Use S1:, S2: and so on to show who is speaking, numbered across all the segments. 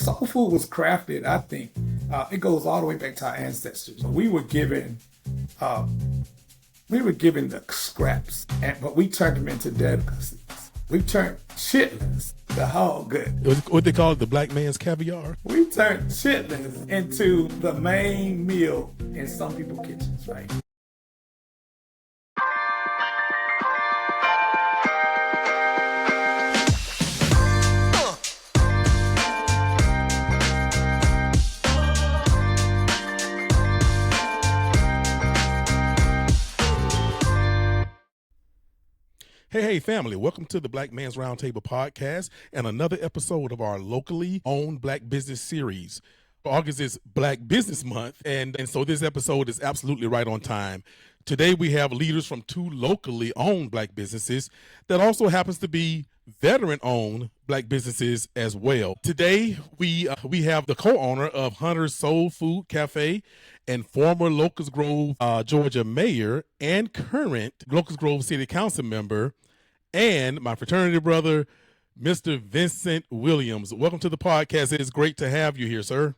S1: soul food was crafted, I think, it goes all the way back to our ancestors. We were given the scraps, but we turned them into delicacies. We turned chitlins to whole good.
S2: What they call it, the black man's caviar?
S1: We turned chitlins into the main meal in some people's kitchens, right?
S2: Hey, family, welcome to the Black Man's Roundtable podcast and another episode of our locally owned Black business series. August is Black Business Month, and so this episode is absolutely right on time. Today we have leaders from two locally owned Black businesses that also happens to be veteran-owned Black businesses as well. Today we have the co-owner of Hunter's Soul Food Cafe and former Locust Grove, Georgia mayor and current Locust Grove City Council member, and my fraternity brother, Mr. Vincent Williams. Welcome to the podcast. It is great to have you here, sir.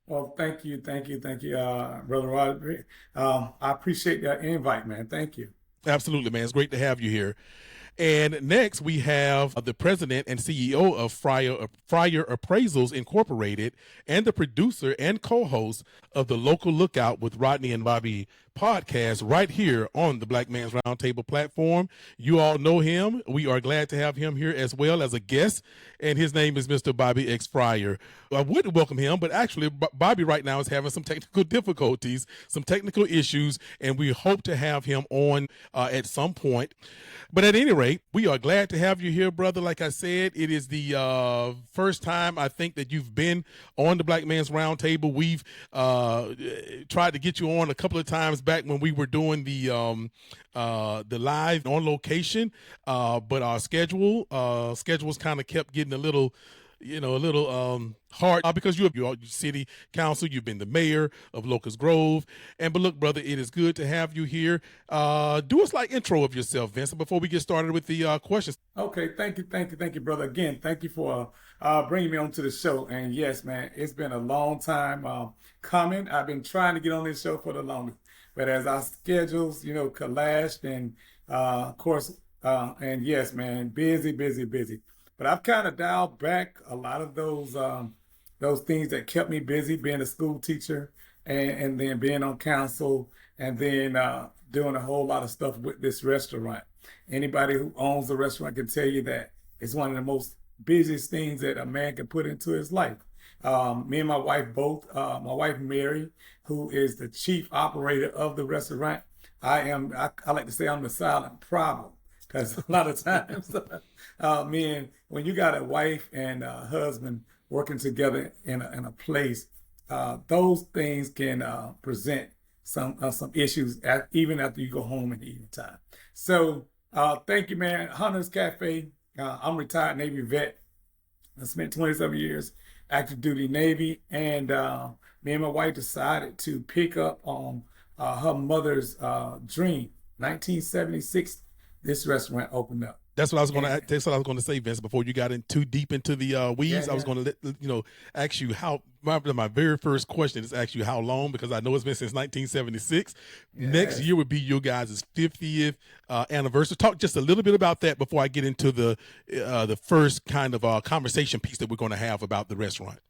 S1: Well, thank you, Brother Roderick. I appreciate that invite, man. Thank you.
S2: Absolutely, man. It's great to have you here. And next, we have the president and CEO of Fryer Appraisals Incorporated and the producer and co-host of the Local Lookout with Rodney and Bobby podcast right here on the Black Man's Roundtable platform. You all know him. We are glad to have him here as well as a guest, and his name is Mr. Bobby X. Fryer. I would welcome him, but actually Bobby right now is having some technical difficulties, some technical issues, and we hope to have him on at some point. But at any rate, we are glad to have you here, brother. Like I said, it is the first time I think that you've been on the Black Man's Roundtable. We've tried to get you on a couple of times back when we were doing the live on location, but our schedules kind of kept getting a little hard because you're city council, you've been the mayor of Locust Grove, but look, brother, it is good to have you here. Do us like intro of yourself, Vincent, before we get started with the questions.
S1: Okay, thank you, brother. Again, thank you for bringing me onto the show. And yes, man, it's been a long time coming. I've been trying to get on this show for the longest, but as our schedules, collapsed, and of course, and yes, man, busy. But I've kind of dialed back a lot of those things that kept me busy, being a school teacher and then being on council and then doing a whole lot of stuff with this restaurant. Anybody who owns a restaurant can tell you that it's one of the most busiest things that a man can put into his life. Me and my wife both, my wife Mary, who is the chief operator of the restaurant. I like to say I'm the silent problem. Because a lot of times, when you got a wife and a husband working together in a place, those things can present some issues even after you go home in the evening time. So thank you, man. Hunter's Cafe. I'm a retired Navy vet. I spent 27 years active duty Navy, and me and my wife decided to pick up on her mother's dream. 1976. This restaurant opened up.
S2: That's what I was going to say, Vince. Before you got in too deep into the weeds, I was going to ask you how. My very first question is ask you how long, because I know it's been since 1976. Yes. Next year would be your guys' 50th anniversary. Talk just a little bit about that before I get into the first kind of conversation piece that we're going to have about the restaurant.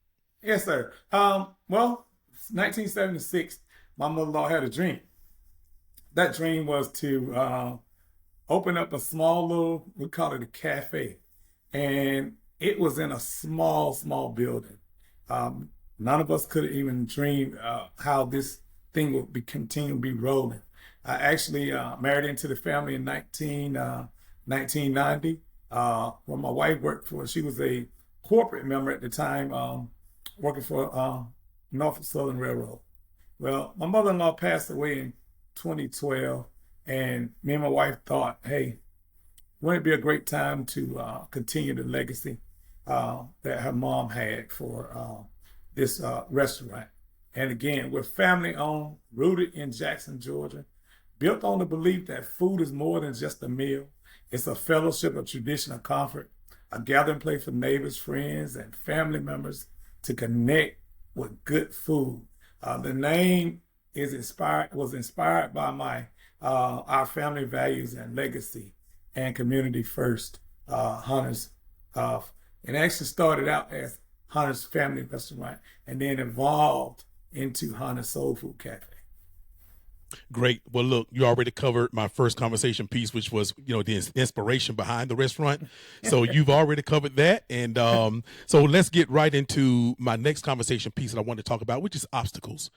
S1: Yes, sir. Well, 1976, my mother-in-law had a dream. That dream was to open up a small little, we call it a cafe. And it was in a small building. None of us could even dream how this thing would continue to be rolling. I actually married into the family in 1990. When my wife worked for, she was a corporate member at the time, working for Norfolk Southern Railroad. Well, my mother-in-law passed away in 2012. And me and my wife thought, hey, wouldn't it be a great time to continue the legacy that her mom had for this restaurant? And again, we're family owned, rooted in Jackson, Georgia, built on the belief that food is more than just a meal. It's a fellowship, a tradition, a comfort, a gathering place for neighbors, friends, and family members to connect with good food. The name was inspired by my our family values and legacy and community first. Hunters, it actually started out as Hunter's Family Restaurant and then evolved into Hunter's Soul Food Cafe.
S2: Great. Well, look, you already covered my first conversation piece, which was, the inspiration behind the restaurant. So you've already covered that. And so let's get right into my next conversation piece that I want to talk about, which is obstacles.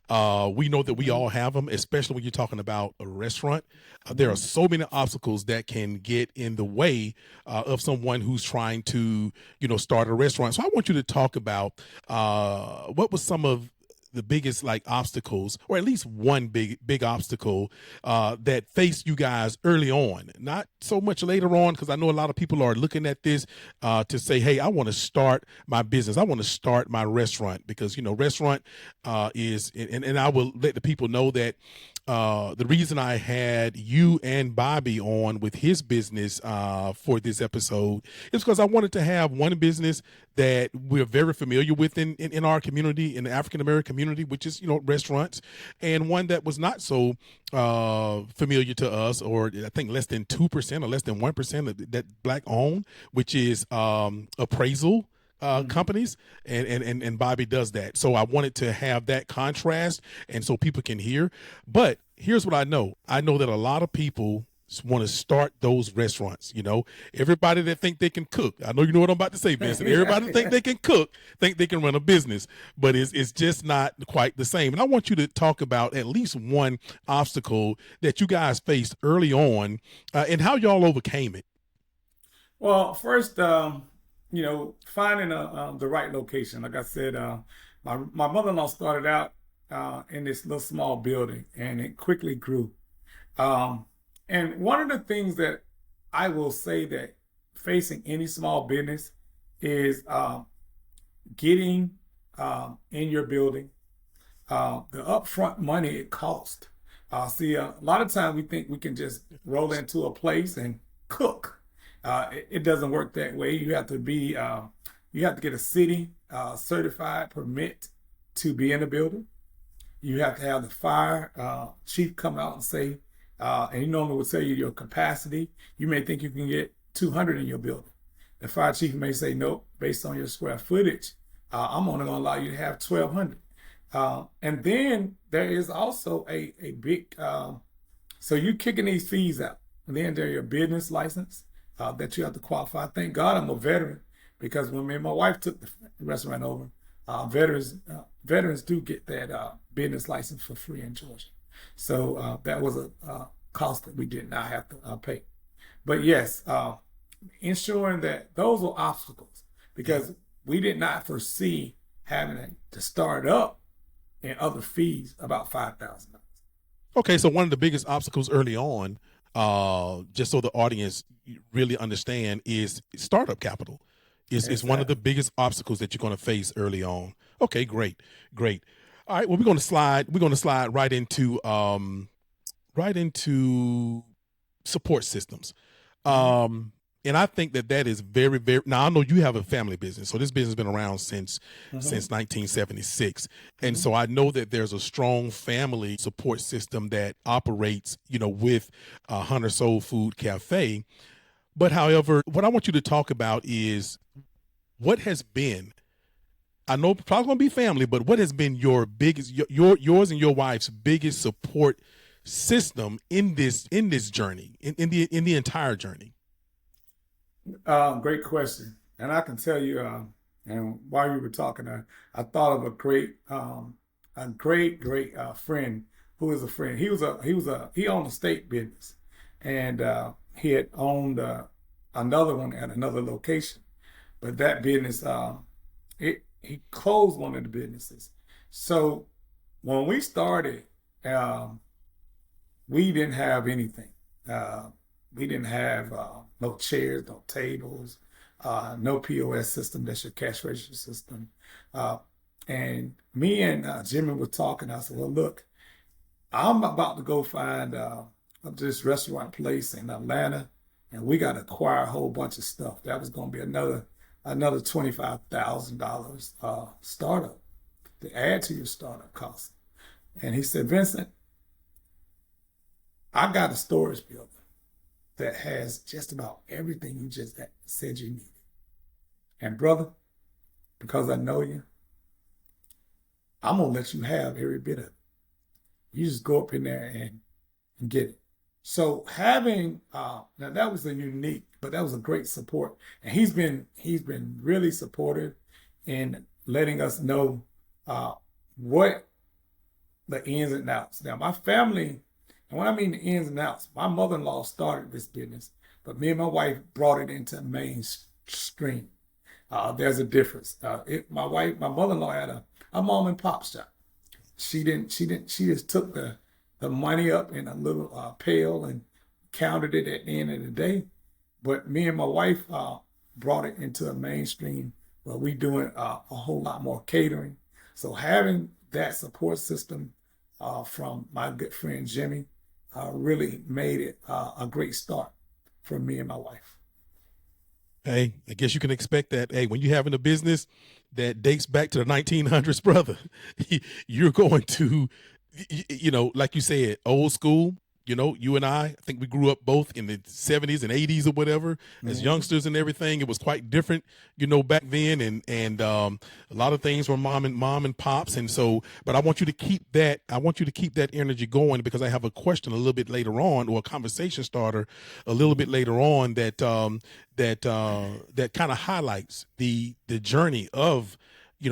S2: We know that we all have them, especially when you're talking about a restaurant. There are so many obstacles that can get in the way of someone who's trying to, start a restaurant. So I want you to talk about what was some of the biggest obstacles, or at least one big obstacle that faced you guys early on, not so much later on, because I know a lot of people are looking at this to say, hey, I want to start my business. I want to start my restaurant, because, restaurant is, and I will let the people know that the reason I had you and Bobby on with his business for this episode is because I wanted to have one business that we're very familiar with in our community, in the African-American community, which is, restaurants, and one that was not so familiar to us, or I think less than 2% or less than 1% that Black owned, which is appraisal companies, and Bobby does that. So I wanted to have that contrast, and so people can hear. But here's what I know. I know that a lot of people want to start those restaurants. Everybody that think they can cook. I know you know what I'm about to say, Vincent. Everybody that think they can cook, think they can run a business, but it's just not quite the same. And I want you to talk about at least one obstacle that you guys faced early on, and how y'all overcame it.
S1: Well, first, finding the right location. Like I said, my mother-in-law started out in this little small building, and it quickly grew. And one of the things that I will say that facing any small business is getting in your building, the upfront money it costs. See, a lot of times we think we can just roll into a place and cook. It doesn't work that way. You have to get a city certified permit to be in the building. You have to have the fire chief come out and say, and he normally would tell you your capacity. You may think you can get 200 in your building. The fire chief may say, nope, based on your square footage, I'm only going to allow you to have 1,200. And then there is also a big, so you're kicking these fees out. And then there's your business license that you have to qualify. Thank God I'm a veteran, because when me and my wife took the restaurant over, veterans do get that business license for free in Georgia. So that was a cost that we did not have to pay. But yes, ensuring that those were obstacles, because we did not foresee having to start up and other fees about $5,000.
S2: Okay, so one of the biggest obstacles early on, just so the audience really understand, is startup capital. It's one of the biggest obstacles that you're going to face early on. Okay, great. All right, well, we're going to slide right into support systems. And I think that is very, very, now I know you have a family business, so this business has been around since 1976. And so I know that there's a strong family support system that operates, with Hunter Soul Food Cafe. But however, what I want you to talk about is what has been, I know it's probably going to be family, but what has been your biggest, yours and your wife's biggest support system in this journey, in the entire journey?
S1: Great question. And I can tell you, and while you were talking, I thought of a great friend who is a friend. He owned a steak business, and he had owned another one at another location, but that business, he closed one of the businesses. So when we started, we didn't have anything. We didn't have no chairs, no tables, no POS system, that's your cash register system. And me and Jimmy were talking. I said, well, look, I'm about to go find this restaurant place in Atlanta, and we got to acquire a whole bunch of stuff. That was going to be another another $25,000 startup to add to your startup cost. And he said, Vincent, I got a storage building that has just about everything you just said you needed. And brother, because I know you, I'm gonna let you have every bit of it. You just go up in there and get it. So having now that was a unique, but that was a great support, and he's been really supportive in letting us know what the ins and outs. Now my family, and when I mean the ins and outs, my mother-in-law started this business, but me and my wife brought it into mainstream. There's a difference. My mother-in-law had a mom and pop shop. She just took the money up in a little pail and counted it at the end of the day. But me and my wife brought it into a mainstream where we doing a whole lot more catering. So having that support system from my good friend Jimmy really made it a great start for me and my wife.
S2: Hey, I guess you can expect that. Hey, when you're having a business that dates back to the 1900s, brother, you're going to, like you said, old school. You and I think we grew up both in the 70s and 80s or whatever as youngsters and everything. It was quite different, back then, and a lot of things were mom and pops. And so, but I want you to keep that. I want you to keep that energy going, because I have a question a little bit later on, or a conversation starter a little bit later on that kind of highlights the journey of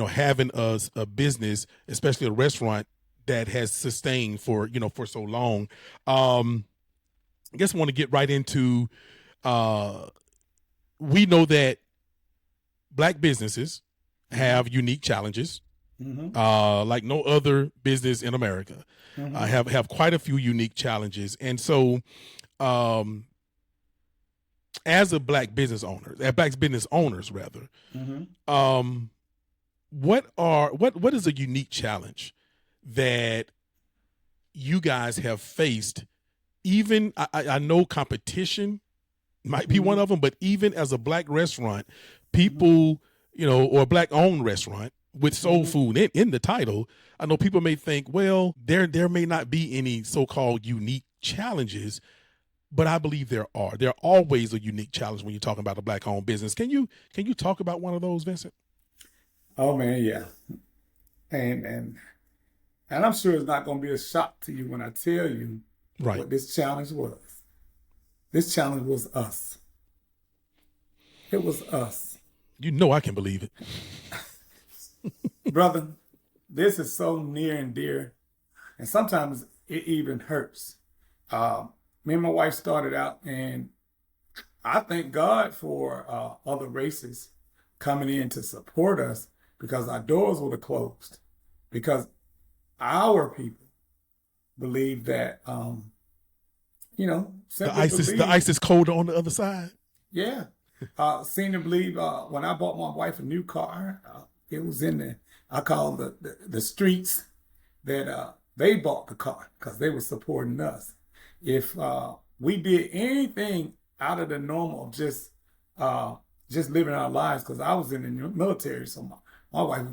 S2: having a business, especially a restaurant, that has sustained for so long. I guess I want to get right into, we know that Black businesses have unique challenges, like no other business in America. Have quite a few unique challenges. And so as a Black business owners rather, what is a unique challenge that you guys have faced? Even I know competition might be one of them, but even as a Black restaurant, people, or a Black owned restaurant with soul food in the title, I know people may think, well, there may not be any so-called unique challenges, but I believe there are. There are always a unique challenge when you're talking about a Black owned business. Can you talk about one of those, Vincent?
S1: Oh man, yeah. And I'm sure it's not going to be a shock to you when I tell you what this challenge was. This challenge was us. It was us.
S2: I can believe it.
S1: Brother, this is so near and dear, and sometimes it even hurts. Me and my wife started out, and I thank God for other races coming in to support us, because our doors would have closed. Because our people believe that,
S2: the ice is colder on the other side.
S1: Yeah. Seem to believe when I bought my wife a new car, it was in I call the streets that they bought the car, because they were supporting us. If we did anything out of the normal of just living our lives, because I was in the military, so my wife,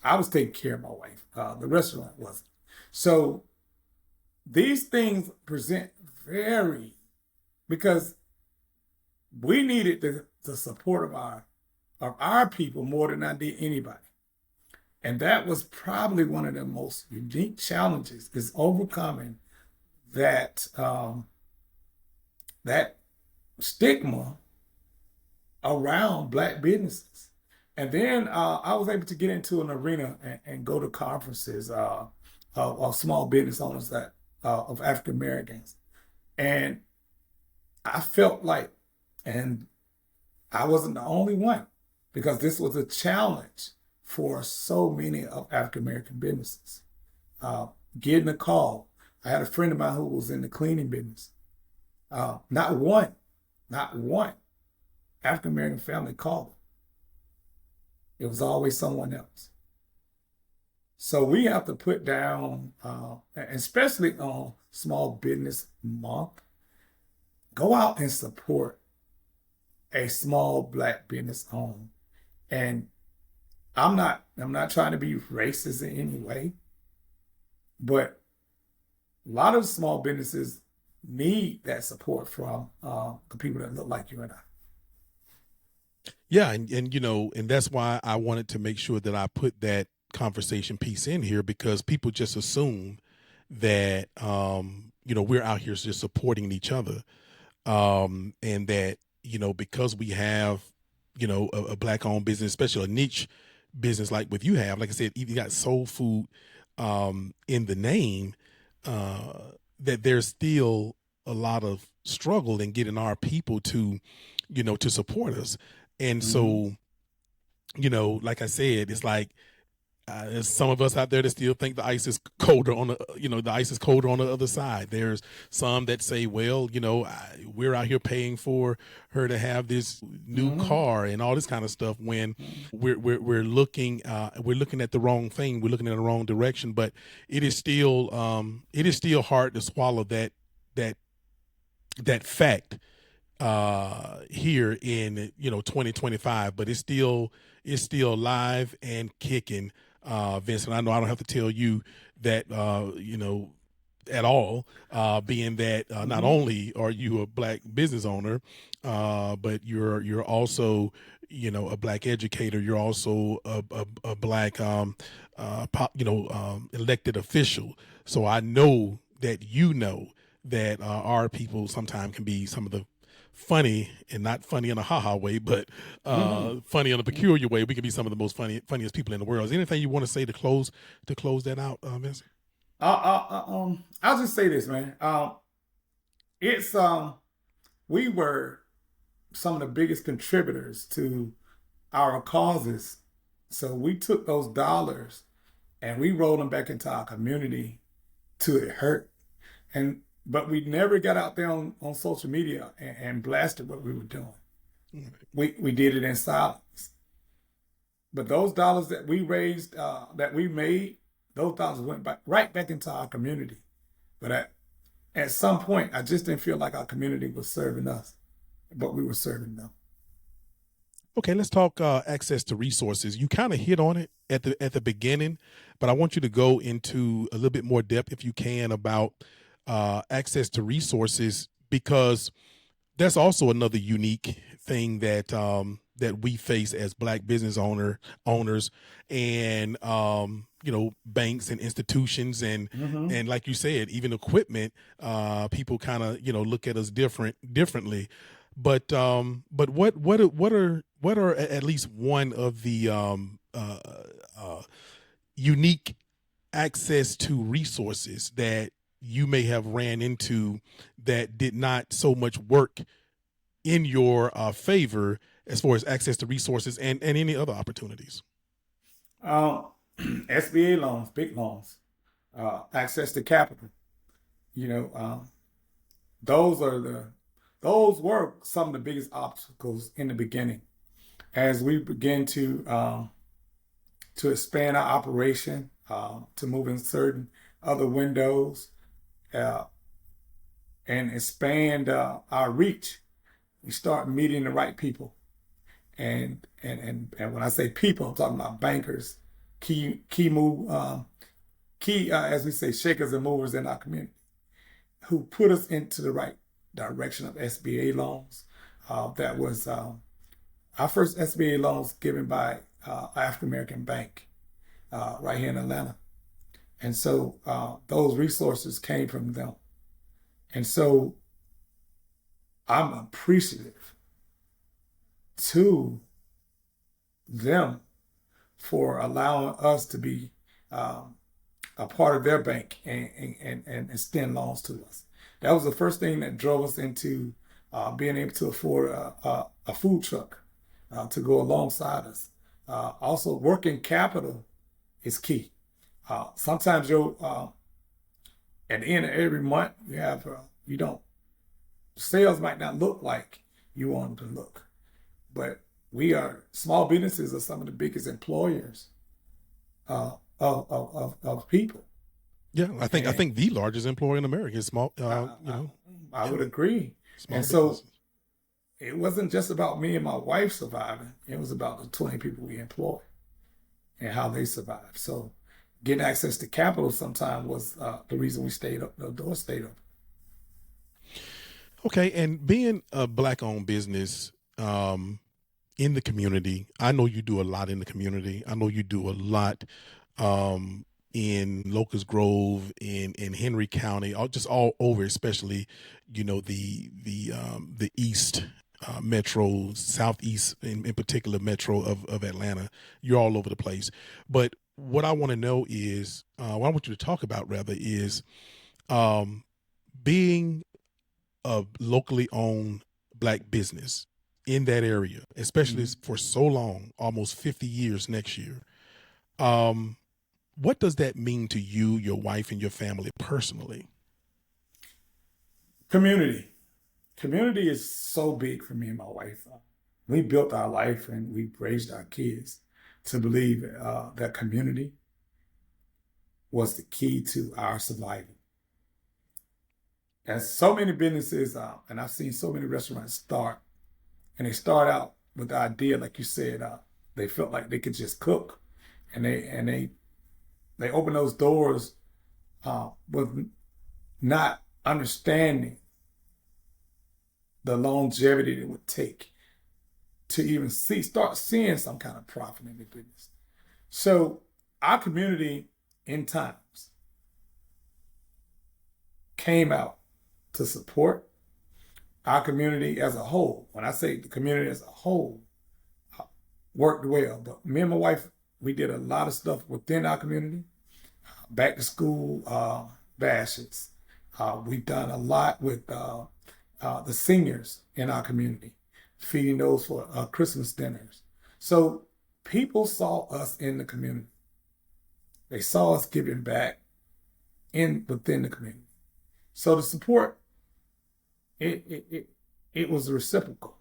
S1: I was taking care of my wife. The restaurant wasn't. So these things present because we needed the support of our people more than I did anybody. And that was probably one of the most unique challenges, is overcoming that that stigma around Black businesses. And then I was able to get into an arena and go to conferences of small business owners of African Americans. And I felt like, and I wasn't the only one, because this was a challenge for so many of African American businesses. Getting a call. I had a friend of mine who was in the cleaning business. Not one African American family called him. It was always someone else. So we have to put down, especially on Small Business Month, go out and support a small Black business owner. And I'm not trying to be racist in any way, but a lot of small businesses need that support from the people that look like you and I.
S2: Yeah, and and that's why I wanted to make sure that I put that conversation piece in here, because people just assume that we're out here just supporting each other, and that because we have a black owned business, especially a niche business like what you have, like I said, even got soul food in the name, that there's still a lot of struggle in getting our people to to support us. And
S1: Hmm.
S2: so like I said, it's like there's some of us out there that still think the ice is colder on the ice is colder on the other side. There's some that say, well, we're out here paying for her to have this new
S1: Hmm.
S2: car and all this kind of stuff, when we're looking at the wrong thing. We're looking in the wrong direction. But it is still hard to swallow that that fact here in 2025, but it's still live and kicking. Vincent, I know I don't have to tell you that at all, being that not
S1: Hmm.
S2: only are you a black business owner, but you're also a black educator. You're also a black elected official. So I know that that our people sometimes can be some of the funny, and not funny in a haha way, but
S1: Hmm.
S2: funny in a peculiar way. We can be some of the most funniest people in the world. Is there anything you want to say to close that out, Vincent?
S1: I'll just say this, man. It's we were some of the biggest contributors to our causes. So we took those dollars and we rolled them back into our community to it hurt. And but we never got out there on social media and blasted what we were doing. We did it in silence. But those dollars that we raised, that we made, those dollars went back right back into our community. But at some point, I just didn't feel like our community was serving us, but we were serving them.
S2: Okay, let's talk access to resources. You kind of hit on it at the beginning, but I want you to go into a little bit more depth, if you can, about access to resources, because that's also another unique thing that we face as black business owners, and banks and institutions,
S1: Hmm.
S2: and like you said, even equipment. People kind of look at us differently. But what are at least one of the unique access to resources that you may have ran into that did not so much work in your favor, as far as access to resources and any other opportunities?
S1: Um, SBA loans, big loans, access to capital. You know, those are the those were some of the biggest obstacles in the beginning as we begin to expand our operation, to move in certain other windows, uh, and expand our reach. We start meeting the right people, and when I say people, I'm talking about bankers, key move, key as we say, shakers and movers in our community, who put us into the right direction of SBA loans. That was our first SBA loans given by African American Bank right here in Atlanta. And so those resources came from them. And so I'm appreciative to them for allowing us to be um, a part of their bank and extend loans to us. That was the first thing that drove us into being able to afford a food truck to go alongside us. Also, working capital is key. Sometimes at the end of every month, you don't, sales might not look like you want them to look, but small businesses are some of the biggest employers of people.
S2: Yeah, I
S1: And
S2: think the largest employer in America is small,
S1: I, I, I would
S2: yeah,
S1: agree.
S2: small
S1: And so
S2: businesses.
S1: it wasn't just about me and my wife surviving. It was about the 20 people we employ and how they survived. So getting access to capital sometimes was the reason we stayed up, the door stayed up.
S2: Okay, and being a Black-owned business in the community, I know you do a lot in the community. I know you do a lot in Locust Grove, in Henry County, just all over, especially, the East metro, Southeast in particular metro of Atlanta. You're all over the place. But what I want to know is, what I want you to talk about rather is being a locally owned Black business in that area, especially for so long, almost 50 years next year. What does that mean to you, your wife, and your family personally?
S1: Community. Community is so big for me and my wife. We built our life and we raised our kids to believe that community was the key to our survival. And so many businesses, and I've seen so many restaurants start, and they start out with the idea, like you said, they felt like they could just cook, and they open those doors with not understanding the longevity it would take to even start seeing some kind of profit in the business. So our community in times came out to support our community as a whole. When I say the community as a whole, worked well. But me and my wife, we did a lot of stuff within our community. Back to school bashes. We've done a lot with the seniors in our community, feeding those for Christmas dinners. So people saw us in the community. They saw us giving back within the community. So the support, it was reciprocal.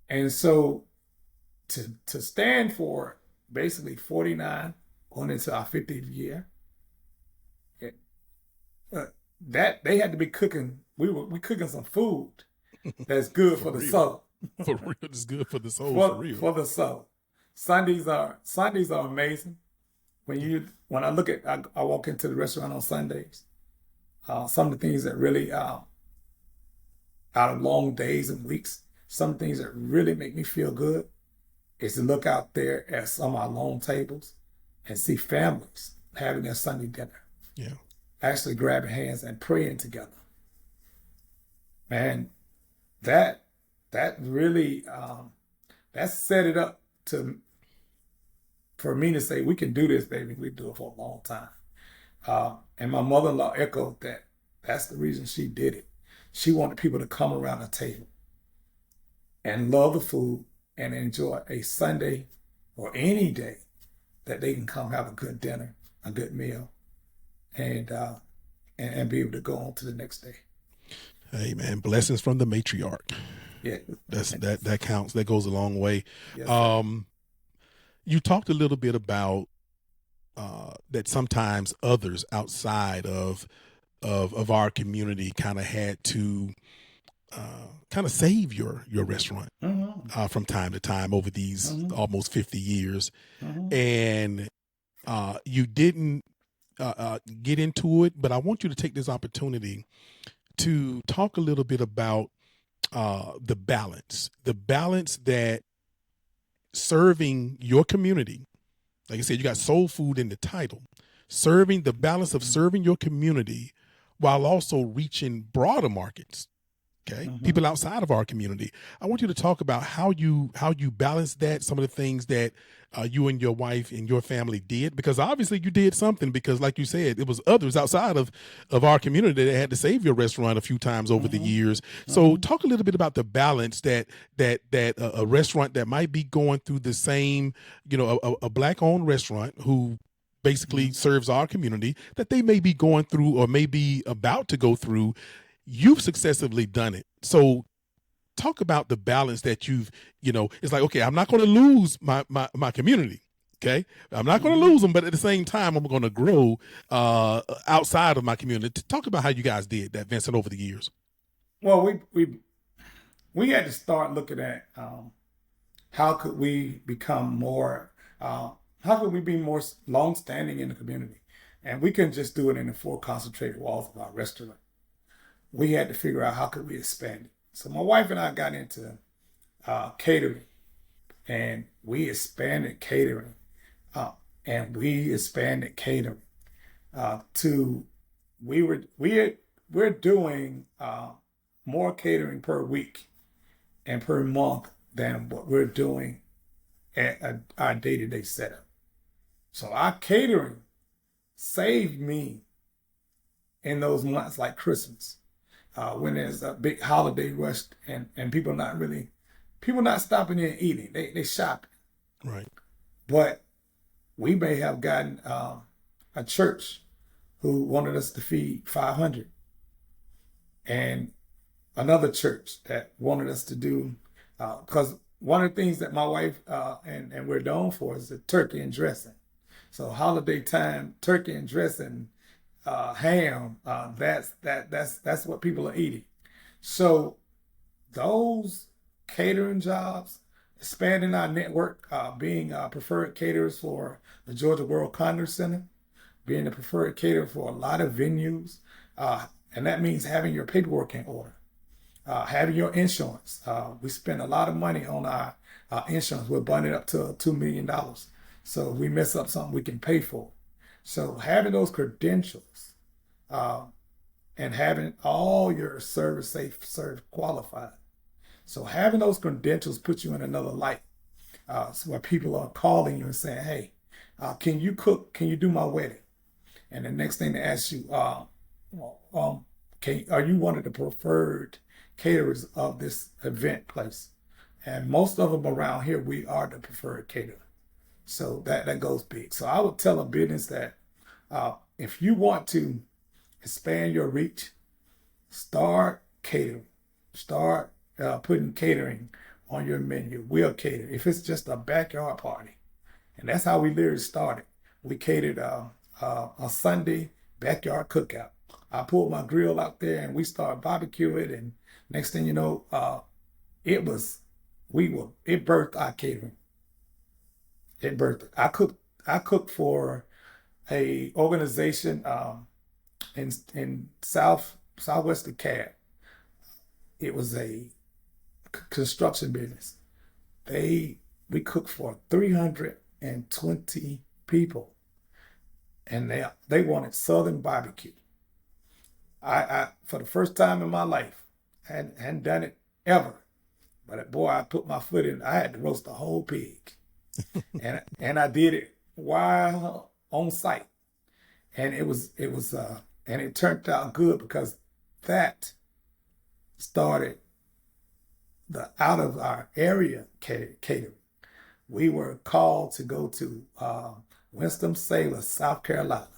S1: And so to stand for basically 49 going into our 50th year, that they had to be cooking. We cooking some food that's good for the soul.
S2: For real, it's good for the soul.
S1: For
S2: for real,
S1: for the soul. Sundays are amazing. When I walk into the restaurant on Sundays. Some of the things that really, out of long days and weeks, some things that really make me feel good is to look out there at some of our long tables and see families having their Sunday dinner.
S2: Yeah.
S1: Actually grabbing hands and praying together. Man, that really, that set it up for me to say, we can do this, baby. We do it for a long time. And my mother-in-law echoed that. That's the reason she did it. She wanted people to come around the table and love the food and enjoy a Sunday or any day that they can come have a good dinner, a good meal, and be able to go on to the next day.
S2: Hey man, blessings from the matriarch.
S1: Yeah,
S2: that counts. That goes a long way.
S1: Yes,
S2: you talked a little bit about that sometimes others outside of our community kind of had to kind of save your restaurant from time to time over these almost 50 years. And you didn't get into it, but I want you to take this opportunity to talk a little bit about the balance that serving your community, like I said, you got soul food in the title, the balance of serving your community while also reaching broader markets. Okay. People outside of our community. I want you to talk about how you balance that, some of the things that you and your wife and your family did, because obviously you did something, because like you said, it was others outside of our community that had to save your restaurant a few times over the years. So talk a little bit about the balance that a restaurant that might be going through the same, a Black owned restaurant who basically serves our community, that they may be going through or may be about to go through. You've successfully done it. So talk about the balance that it's like, okay, I'm not going to lose my community. Okay. I'm not going to lose them, but at the same time, I'm going to grow outside of my community. Talk about how you guys did that, Vincent, over the years.
S1: Well, we had to start looking at how could we become more, how could we be more long-standing in the community? And we couldn't just do it in the four concentrated walls of our restaurant. We had to figure out how could we expand it. So my wife and I got into catering, and we expanded catering, uh, and we expanded catering to we're doing more catering per week and per month than what we're doing at our day-to-day setup. So our catering saved me in those months like Christmas, when there's a big holiday rush and people not stopping in and eating. They shopping.
S2: Right.
S1: But we may have gotten a church who wanted us to feed 500, and another church that wanted us to do, because one of the things that my wife and we're known for is the turkey and dressing. So holiday time, turkey and dressing, ham, that's what people are eating. So those catering jobs, expanding our network, being preferred caterers for the Georgia World Congress Center, being the preferred caterer for a lot of venues, and that means having your paperwork in order, having your insurance. We spend a lot of money on our insurance. We're bundled up to $2 million. So if we mess up something, we can pay for it. So having those credentials uh, and having all your service safe, service qualified. So having those credentials put you in another light. So where people are calling you and saying, "Hey, can you cook? Can you do my wedding?" And the next thing they ask you, are you one of the preferred caterers of this event place? And most of them around here, we are the preferred caterer. So that goes big. So I would tell a business that if you want to expand your reach, start catering. Start putting catering on your menu. We'll cater. If it's just a backyard party, and that's how we literally started. We catered a Sunday backyard cookout. I pulled my grill out there and we started barbecuing. And next thing you know, it birthed our catering. It birthed it. I cooked for a organization in southwest DeKalb. It was a construction business. We cooked for 320 people, and they wanted Southern barbecue. I for the first time in my life hadn't done it ever, but boy, I put my foot in. I had to roast the whole pig, and I did it while on site, and and it turned out good because that started the out of our area catering. We were called to go to Winston-Salem, South Carolina,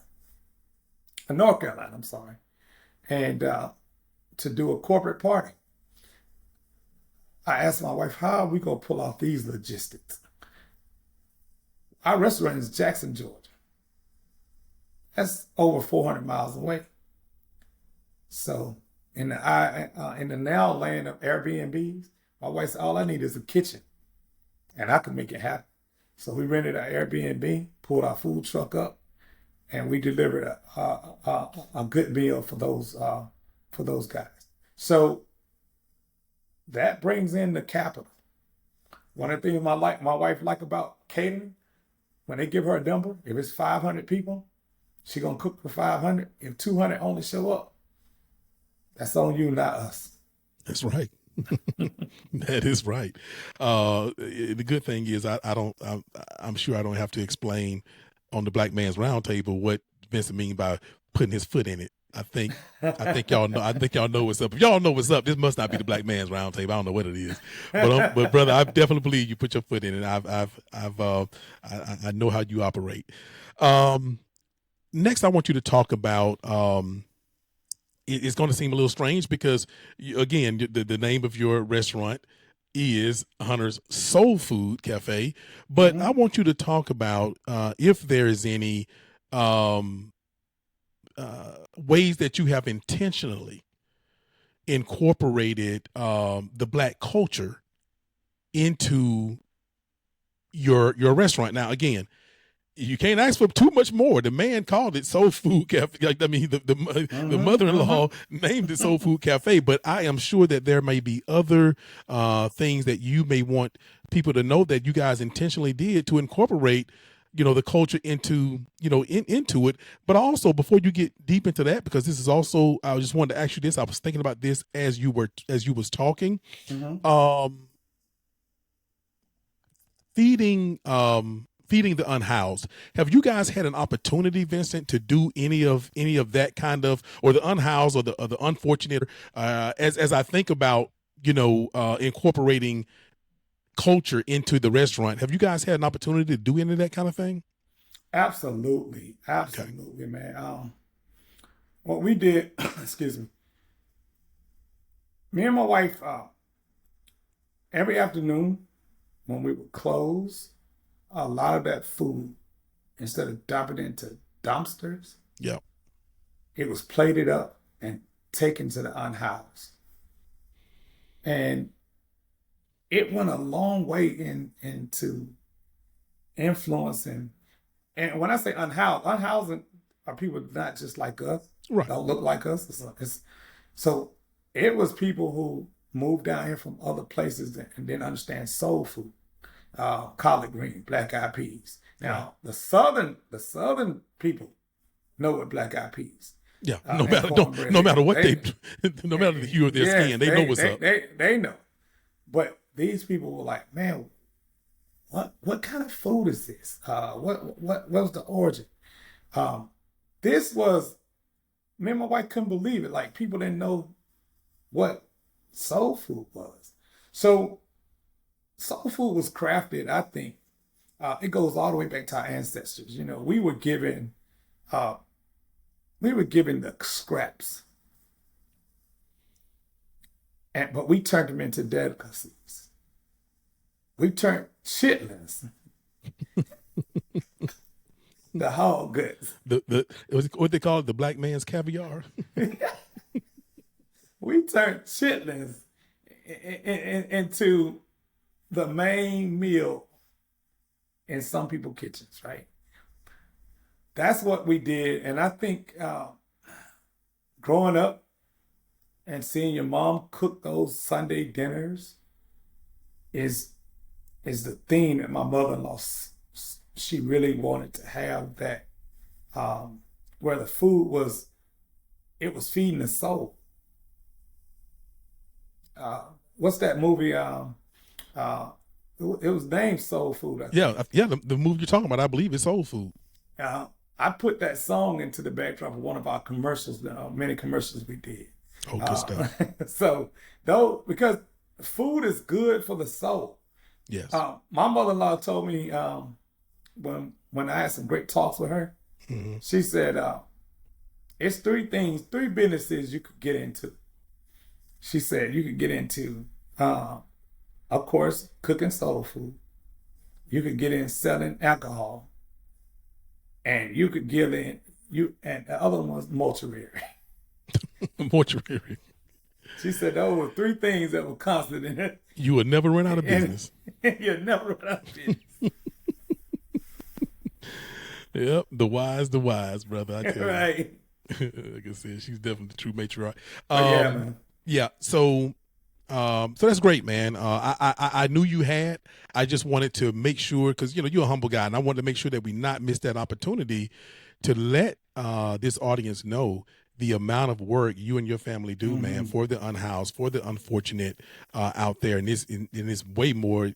S1: North Carolina, I'm sorry, and to do a corporate party. I asked my wife, how are we going to pull off these logistics? Our restaurant is Jackson, Georgia. That's over 400 miles away. So in the now land of Airbnbs, my wife said, all I need is a kitchen, and I could make it happen. So we rented an Airbnb, pulled our food truck up, and we delivered a good meal for those guys. So that brings in the capital. One of the things my wife like about catering, when they give her a number, if it's 500 people, she gonna cook for 500. If 200 only show up, that's on you, not us.
S2: That's right. That is right. The good thing is I'm sure I don't have to explain on the Black Man's Roundtable what Vincent means by putting his foot in it. I think y'all know. I think y'all know what's up. If y'all know what's up, this must not be the Black Man's Roundtable. I don't know what it is, but brother, I definitely believe you put your foot in it. I know how you operate. Next, I want you to talk about. It's going to seem a little strange because, again, the name of your restaurant is Hunter's Soul Food Cafe. But I want you to talk about if there is any ways that you have intentionally incorporated the Black culture into your restaurant. Now, again, you can't ask for too much more. The man called it Soul Food Cafe. Like, I mean, the mother-in-law named it Soul Food Cafe, but I am sure that there may be other things that you may want people to know that you guys intentionally did to incorporate, the culture into, into it. But also, before you get deep into that, because this is also, I just wanted to ask you this. I was thinking about this as you was talking. Feeding the unhoused. Have you guys had an opportunity, Vincent, to do any of that kind of, or the unhoused or the unfortunate? As I think about, incorporating culture into the restaurant, have you guys had an opportunity to do any of that kind of thing?
S1: Absolutely, man. What we did, excuse me and my wife, every afternoon when we would close, a lot of that food, instead of dumping it into dumpsters, it was plated up and taken to the unhoused. And it went a long way into influencing. And when I say unhousing are people not just like us, don't look like us. So it was people who moved down here from other places and didn't understand soul food. Collard green, black eyed peas. Now the southern people know what black eyed peas.
S2: No matter what no matter the hue of their skin, they know what's up.
S1: They know. But these people were like, man, what kind of food is this? What was the origin? This was, me and my wife couldn't believe it. Like, people didn't know what soul food was. So soul food was crafted, I think, it goes all the way back to our ancestors. We were given the scraps, but we turned them into delicacies. We turned chitlins, the hog goods.
S2: It was what they call it, the black man's caviar.
S1: We turned chitlins into the main meal in some people's kitchens, right? That's what we did. And I think growing up and seeing your mom cook those Sunday dinners is the theme that my mother-in-law, she really wanted to have, that where the food was feeding the soul. What's that movie? It was named Soul Food.
S2: The movie you're talking about, I believe, is Soul Food.
S1: I put that song into the backdrop of one of our commercials, many commercials we did.
S2: Oh, good stuff.
S1: So, because food is good for the soul.
S2: Yes.
S1: My mother-in-law told me when I had some great talks with her, she said, it's three businesses you could get into. She said you could get into, of course, cooking soul food. You could get in selling alcohol. And you could get in, and the other one was mortuary.
S2: Mortuary.
S1: She said those were three things that were constant in it.
S2: You would never run out of business.
S1: You'd never run out of business.
S2: Yep, the wise, brother. I tell you.
S1: Right.
S2: Like I said, she's definitely the true matriarch.
S1: Yeah, man.
S2: Yeah. So that's great, man. I knew you had. I just wanted to make sure, because you're a humble guy, and I wanted to make sure that we not miss that opportunity to let this audience know the amount of work you and your family do, man, for the unhoused, for the unfortunate out there, and it's way more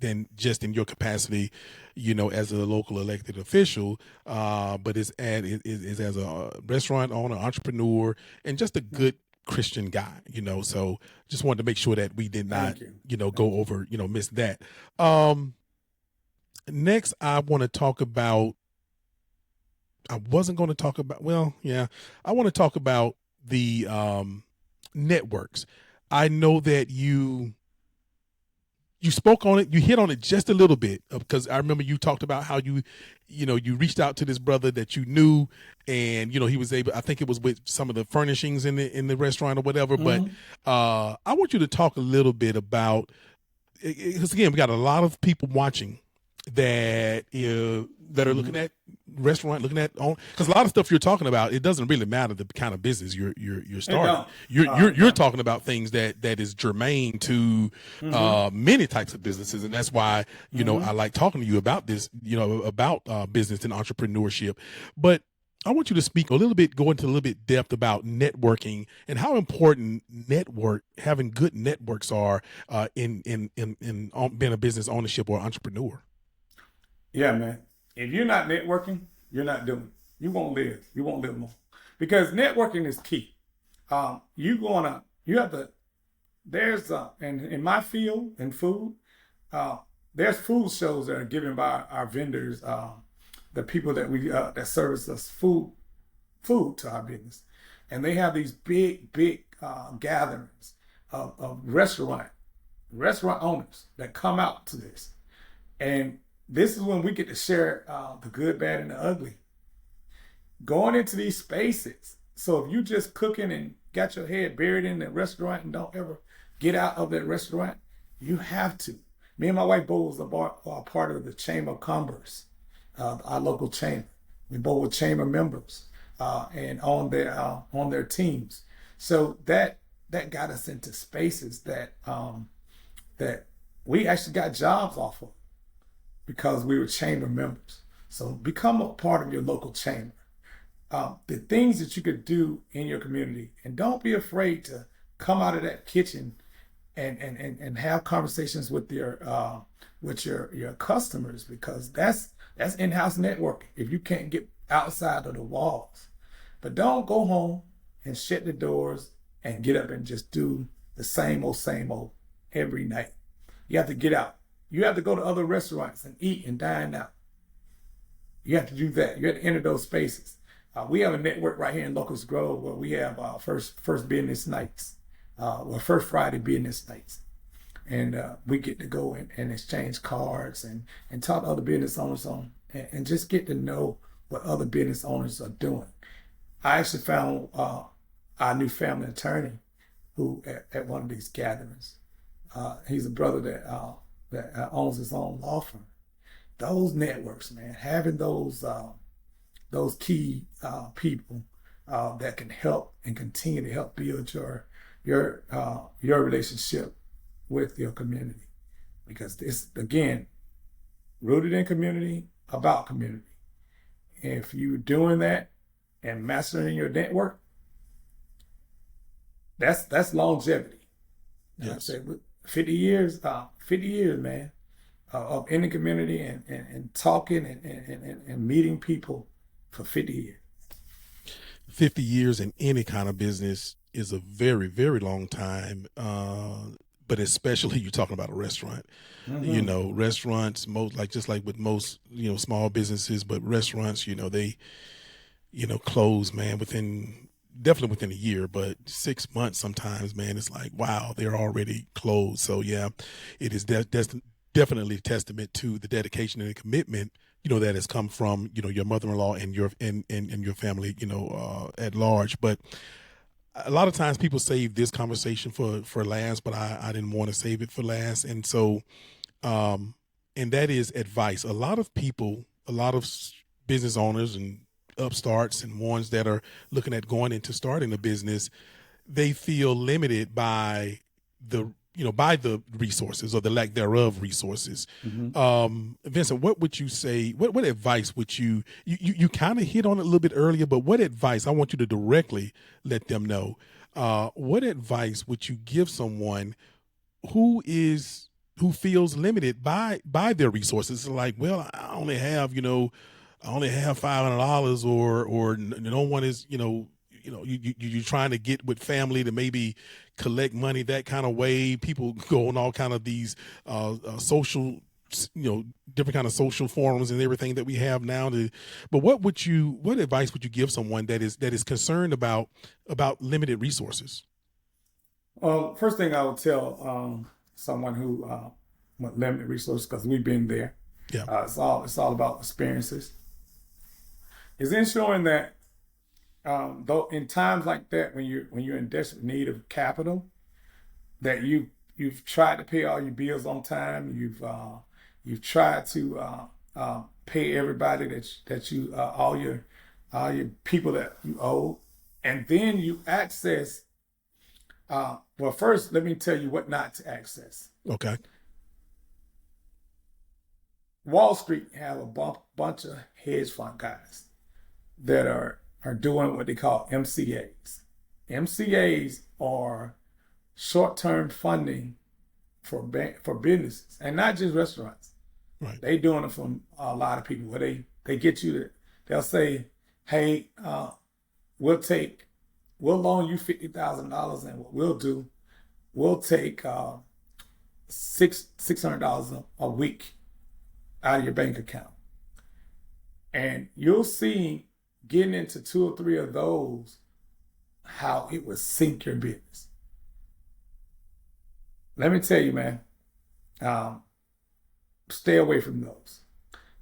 S2: than just in your capacity, as a local elected official, but it's as a restaurant owner, entrepreneur, and just a good Christian guy, so just wanted to make sure that we did not, go over, miss that. Next, I want to talk about, I want to talk about the networks. I know that you you spoke on it, you hit on it just a little bit, because I remember you talked about how you reached out to this brother that you knew, and he was able, I think it was with some of the furnishings in the restaurant or whatever. But I want you to talk a little bit about, because again, we got a lot of people watching that that are looking at restaurant, looking at on, because a lot of stuff you're talking about, it doesn't really matter the kind of business you're starting. You're talking about things that is germane to many types of businesses, and that's why I like talking to you about this, about business and entrepreneurship. But I want you to speak a little bit, go into a little bit depth about networking and how important having good networks are in being a business ownership or entrepreneur.
S1: Yeah, man. If you're not networking, you're not doing it. You won't live. You won't live long. Because networking is key. There's in my field, in food, there's food shows that are given by our vendors, the people that that service us food to our business. And they have these big gatherings of restaurant owners that come out to this. And this is when we get to share the good, bad, and the ugly. Going into these spaces. So if you just cooking and got your head buried in the restaurant and don't ever get out of that restaurant, you have to. Me and my wife both are part of the Chamber of Commerce, our local chamber. We both were chamber members and on their teams. So that got us into spaces that we actually got jobs off of, because we were chamber members. So become a part of your local chamber. The things that you could do in your community, and don't be afraid to come out of that kitchen and have conversations with your customers, because that's in-house networking if you can't get outside of the walls. But don't go home and shut the doors and get up and just do the same old every night. You have to get out. You have to go to other restaurants and eat and dine out. You have to do that. You have to enter those spaces. We have a network right here in Locust Grove where we have first business nights, first Friday business nights. And we get to go and exchange cards and talk to other business owners and just get to know what other business owners are doing. I actually found our new family attorney who at one of these gatherings. He's a brother that owns his own law firm. Those networks, man, having those key people that can help and continue to help build your relationship with your community, because it's, again, rooted in community, about community. If you're doing that and mastering your network, that's longevity.
S2: Yes.
S1: 50 years, man, of in the community and talking and meeting people for 50 years.
S2: 50 years in any kind of business is a very, very long time. But especially you're talking about a restaurant, restaurants, just like with most, small businesses, but restaurants, they, close, man, definitely within a year, but 6 months sometimes, man, it's like, wow, they're already closed. So yeah, it is definitely a testament to the dedication and the commitment, that has come from, your mother-in-law and your family, at large. But a lot of times people save this conversation for last, but I didn't want to save it for last. And so, and that is advice. A lot of business owners and upstarts and ones that are looking at going into starting a business, they feel limited by the resources or the lack thereof resources. Vincent, what would you say, what advice would you kind of hit on it a little bit earlier, but what advice, I want you to directly let them know, what advice would you give someone who feels limited by their resources? Like, well, I only have $500, or no one is, you're trying to get with family to maybe collect money that kind of way. People go on all kind of these social, different kind of social forums and everything that we have now. But what advice would you give someone that is concerned about limited resources?
S1: Well, first thing I would tell someone who with limited resources because we've been there.
S2: Yeah.
S1: It's all about experiences. It's ensuring that though in times like that when you're in desperate need of capital, that you've tried to pay all your bills on time. You've tried to pay everybody that you all your people that you owe, and then you access. Well, first, let me tell you what not to access.
S2: Okay.
S1: Wall Street have a bunch of hedge fund guys that are doing what they call MCAs. MCAs are short-term funding for businesses, and not just restaurants.
S2: Right.
S1: They doing it from a lot of people. Where they get you to, they'll say, "Hey, we'll loan you $50,000, and what we'll do, we'll take $600 a week out of your bank account," and you'll see getting into 2 or 3 of those how it would sink your business. Let me tell you, man, stay away from those.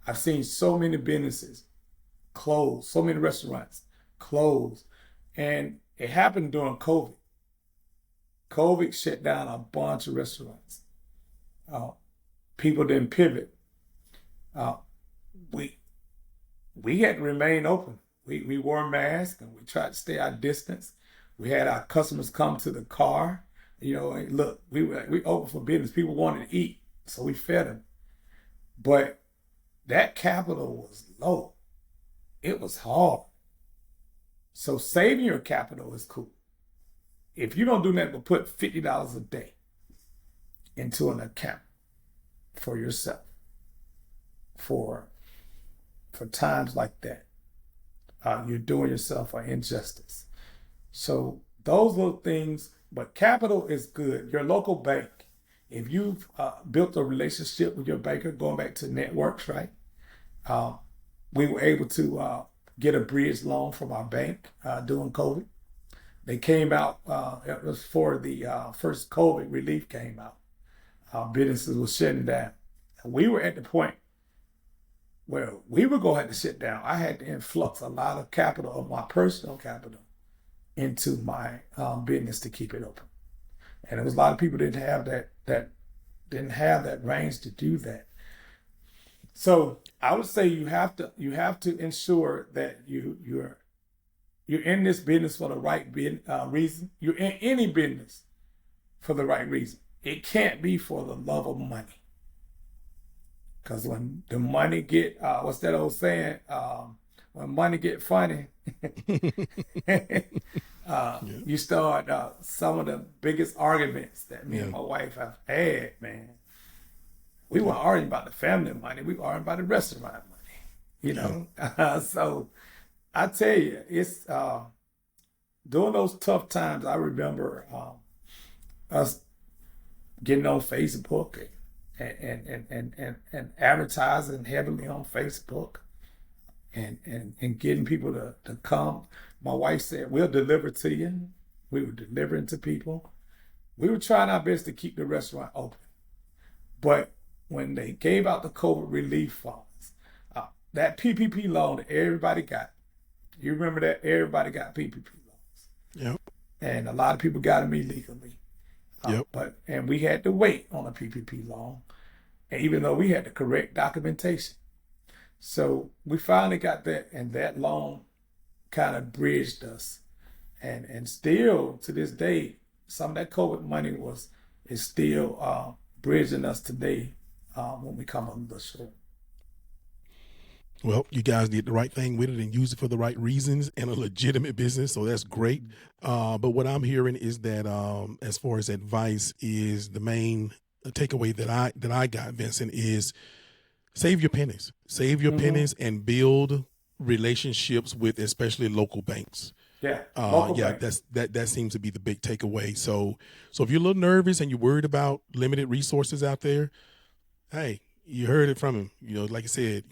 S1: I've seen so many businesses close, so many restaurants close, and it happened during COVID. COVID shut down a bunch of restaurants. People didn't pivot. We had to remain open. We wore masks and we tried to stay our distance. We had our customers come to the car. You know, and look, we open for business. People wanted to eat, so we fed them. But that capital was low. It was hard. So saving your capital is cool. If you don't do nothing but put $50 a day into an account for yourself, for times like that, you're doing yourself an injustice. So those little things, but capital is good. Your local bank, if you've built a relationship with your banker, going back to networks, right? We were able to get a bridge loan from our bank during COVID. They came out, it was for the first COVID relief came out. Businesses were shutting down. And we were at the point where we were going to have to shut down. I had to influx a lot of capital of my personal capital into my business to keep it open. And there was a lot of people didn't have that range to do that. So I would say you have to ensure that you're in this business for the right reason. You're in any business for the right reason. It can't be for the love of money. Because when the money get, what's that old saying? When money get funny, you start some of the biggest arguments that me and my wife have had, man. We weren't arguing about the family money. We were arguing about the restaurant money, you know? So I tell you, it's during those tough times, I remember us getting on Facebook and advertising heavily on Facebook and getting people to come. My wife said, "We'll deliver to you." We were delivering to people. We were trying our best to keep the restaurant open. But when they gave out the COVID relief funds, that PPP loan that everybody got, you remember that? Everybody got PPP loans.
S2: Yep.
S1: And a lot of people got them illegally.
S2: Yep.
S1: And we had to wait on a PPP loan, and even though we had the correct documentation. So we finally got that, and that loan kind of bridged us. And still to this day, some of that COVID money is still bridging us today when we come on the show.
S2: Well, you guys did the right thing with it and use it for the right reasons and a legitimate business, so that's great. But what I'm hearing is that as far as advice is the main takeaway that I got, Vincent, is save your pennies. Save your pennies and build relationships with especially local banks.
S1: Yeah,
S2: banks. That seems to be the big takeaway. So if you're a little nervous and you're worried about limited resources out there, hey, you heard it from him. You know, like I said,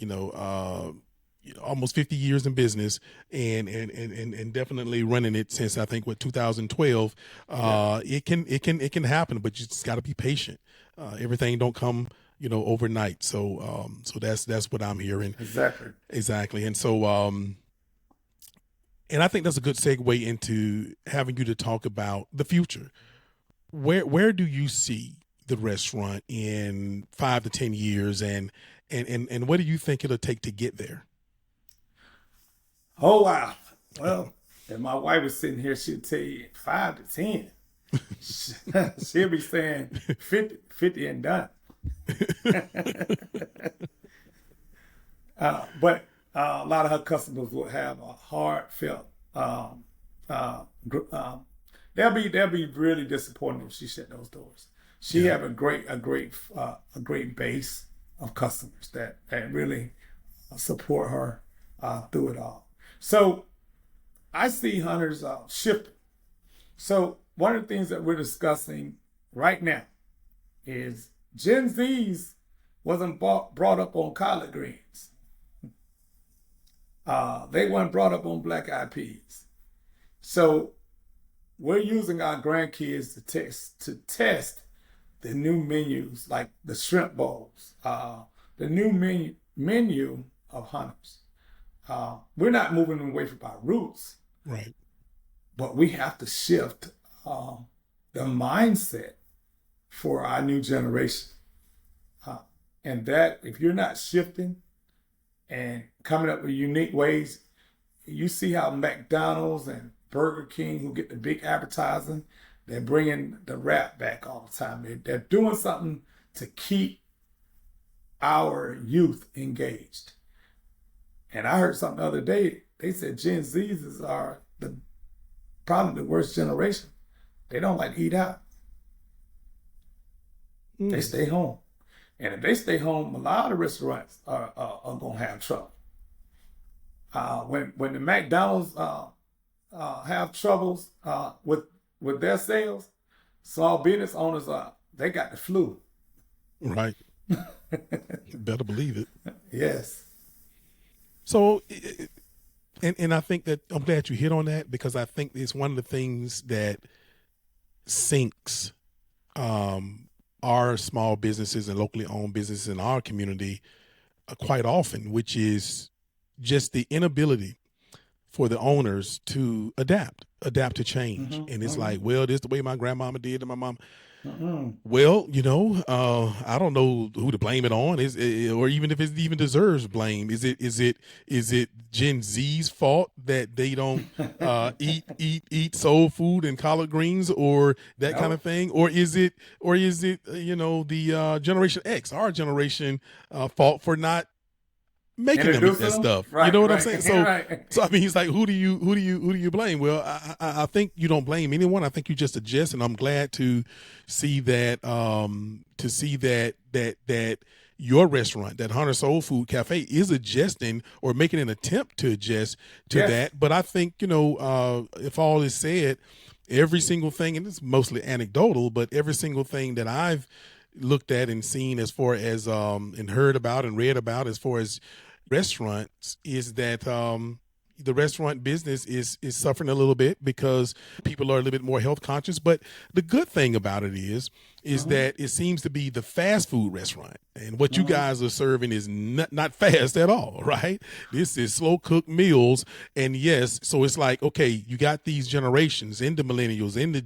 S2: almost 50 years in business and definitely running it since I think 2012. It can happen, but you just got to be patient. everything don't come, overnight. So that's what I'm hearing.
S1: Exactly.
S2: And so and I think that's a good segue into having you to talk about the future. Where do you see the restaurant in 5 to 10 years, and what do you think it'll take to get there?
S1: Oh wow. Well, if my wife was sitting here, she'd tell you 5 to 10. She'll be saying 50 and done. But a lot of her customers will have a heartfelt. They'll be really disappointed if she shut those doors. She have a great base of customers that really support her through it all. So I see Hunter's shifting. So one of the things that we're discussing right now is Gen Zs wasn't brought up on collard greens. They weren't brought up on black eyed peas. So we're using our grandkids to test the new menus, like the shrimp bowls, the new menu of Hunters. We're not moving away from our roots,
S2: right?
S1: But we have to shift the mindset for our new generation. And that if you're not shifting and coming up with unique ways, you see how McDonald's and Burger King, who get the big advertising, they're bringing the rap back all the time. They're doing something to keep our youth engaged. And I heard something the other day. They said Gen Zs are probably the worst generation. They don't like to eat out. They stay home. And if they stay home, a lot of restaurants are going to have trouble. When the McDonald's have troubles with their sales, small business owners they got the flu.
S2: Right. You better believe it.
S1: Yes.
S2: So, and I think that I'm glad you hit on that, because I think it's one of the things that sinks our small businesses and locally owned businesses in our community quite often, which is just the inability for the owners to adapt to change. And it's like, well, this is the way my grandmama did and my mom. Well, I don't know who to blame it on, or even if it even deserves blame. Is it Gen Z's fault that they don't eat soul food and collard greens or that kind of thing, or is it the Generation X, our generation, fault for not making them eat that stuff?
S1: Right,
S2: you know what
S1: right.
S2: I'm saying? So,
S1: Right.
S2: so I mean, he's like, who do you blame? Well, I think you don't blame anyone. I think you just adjust, and I'm glad to see that that your restaurant, that Hunter Soul Food Cafe, is adjusting or making an attempt to adjust to that. But I think, if all is said, every single thing, and it's mostly anecdotal, but every single thing that I've looked at and seen as far as and heard about and read about as far as restaurants is that the restaurant business is suffering a little bit because people are a little bit more health conscious. But the good thing about it is that it seems to be the fast food restaurant, and what you guys are serving is not fast at all, right? This is slow cooked meals. And yes, so it's like, okay, you got these generations, in the millennials, in the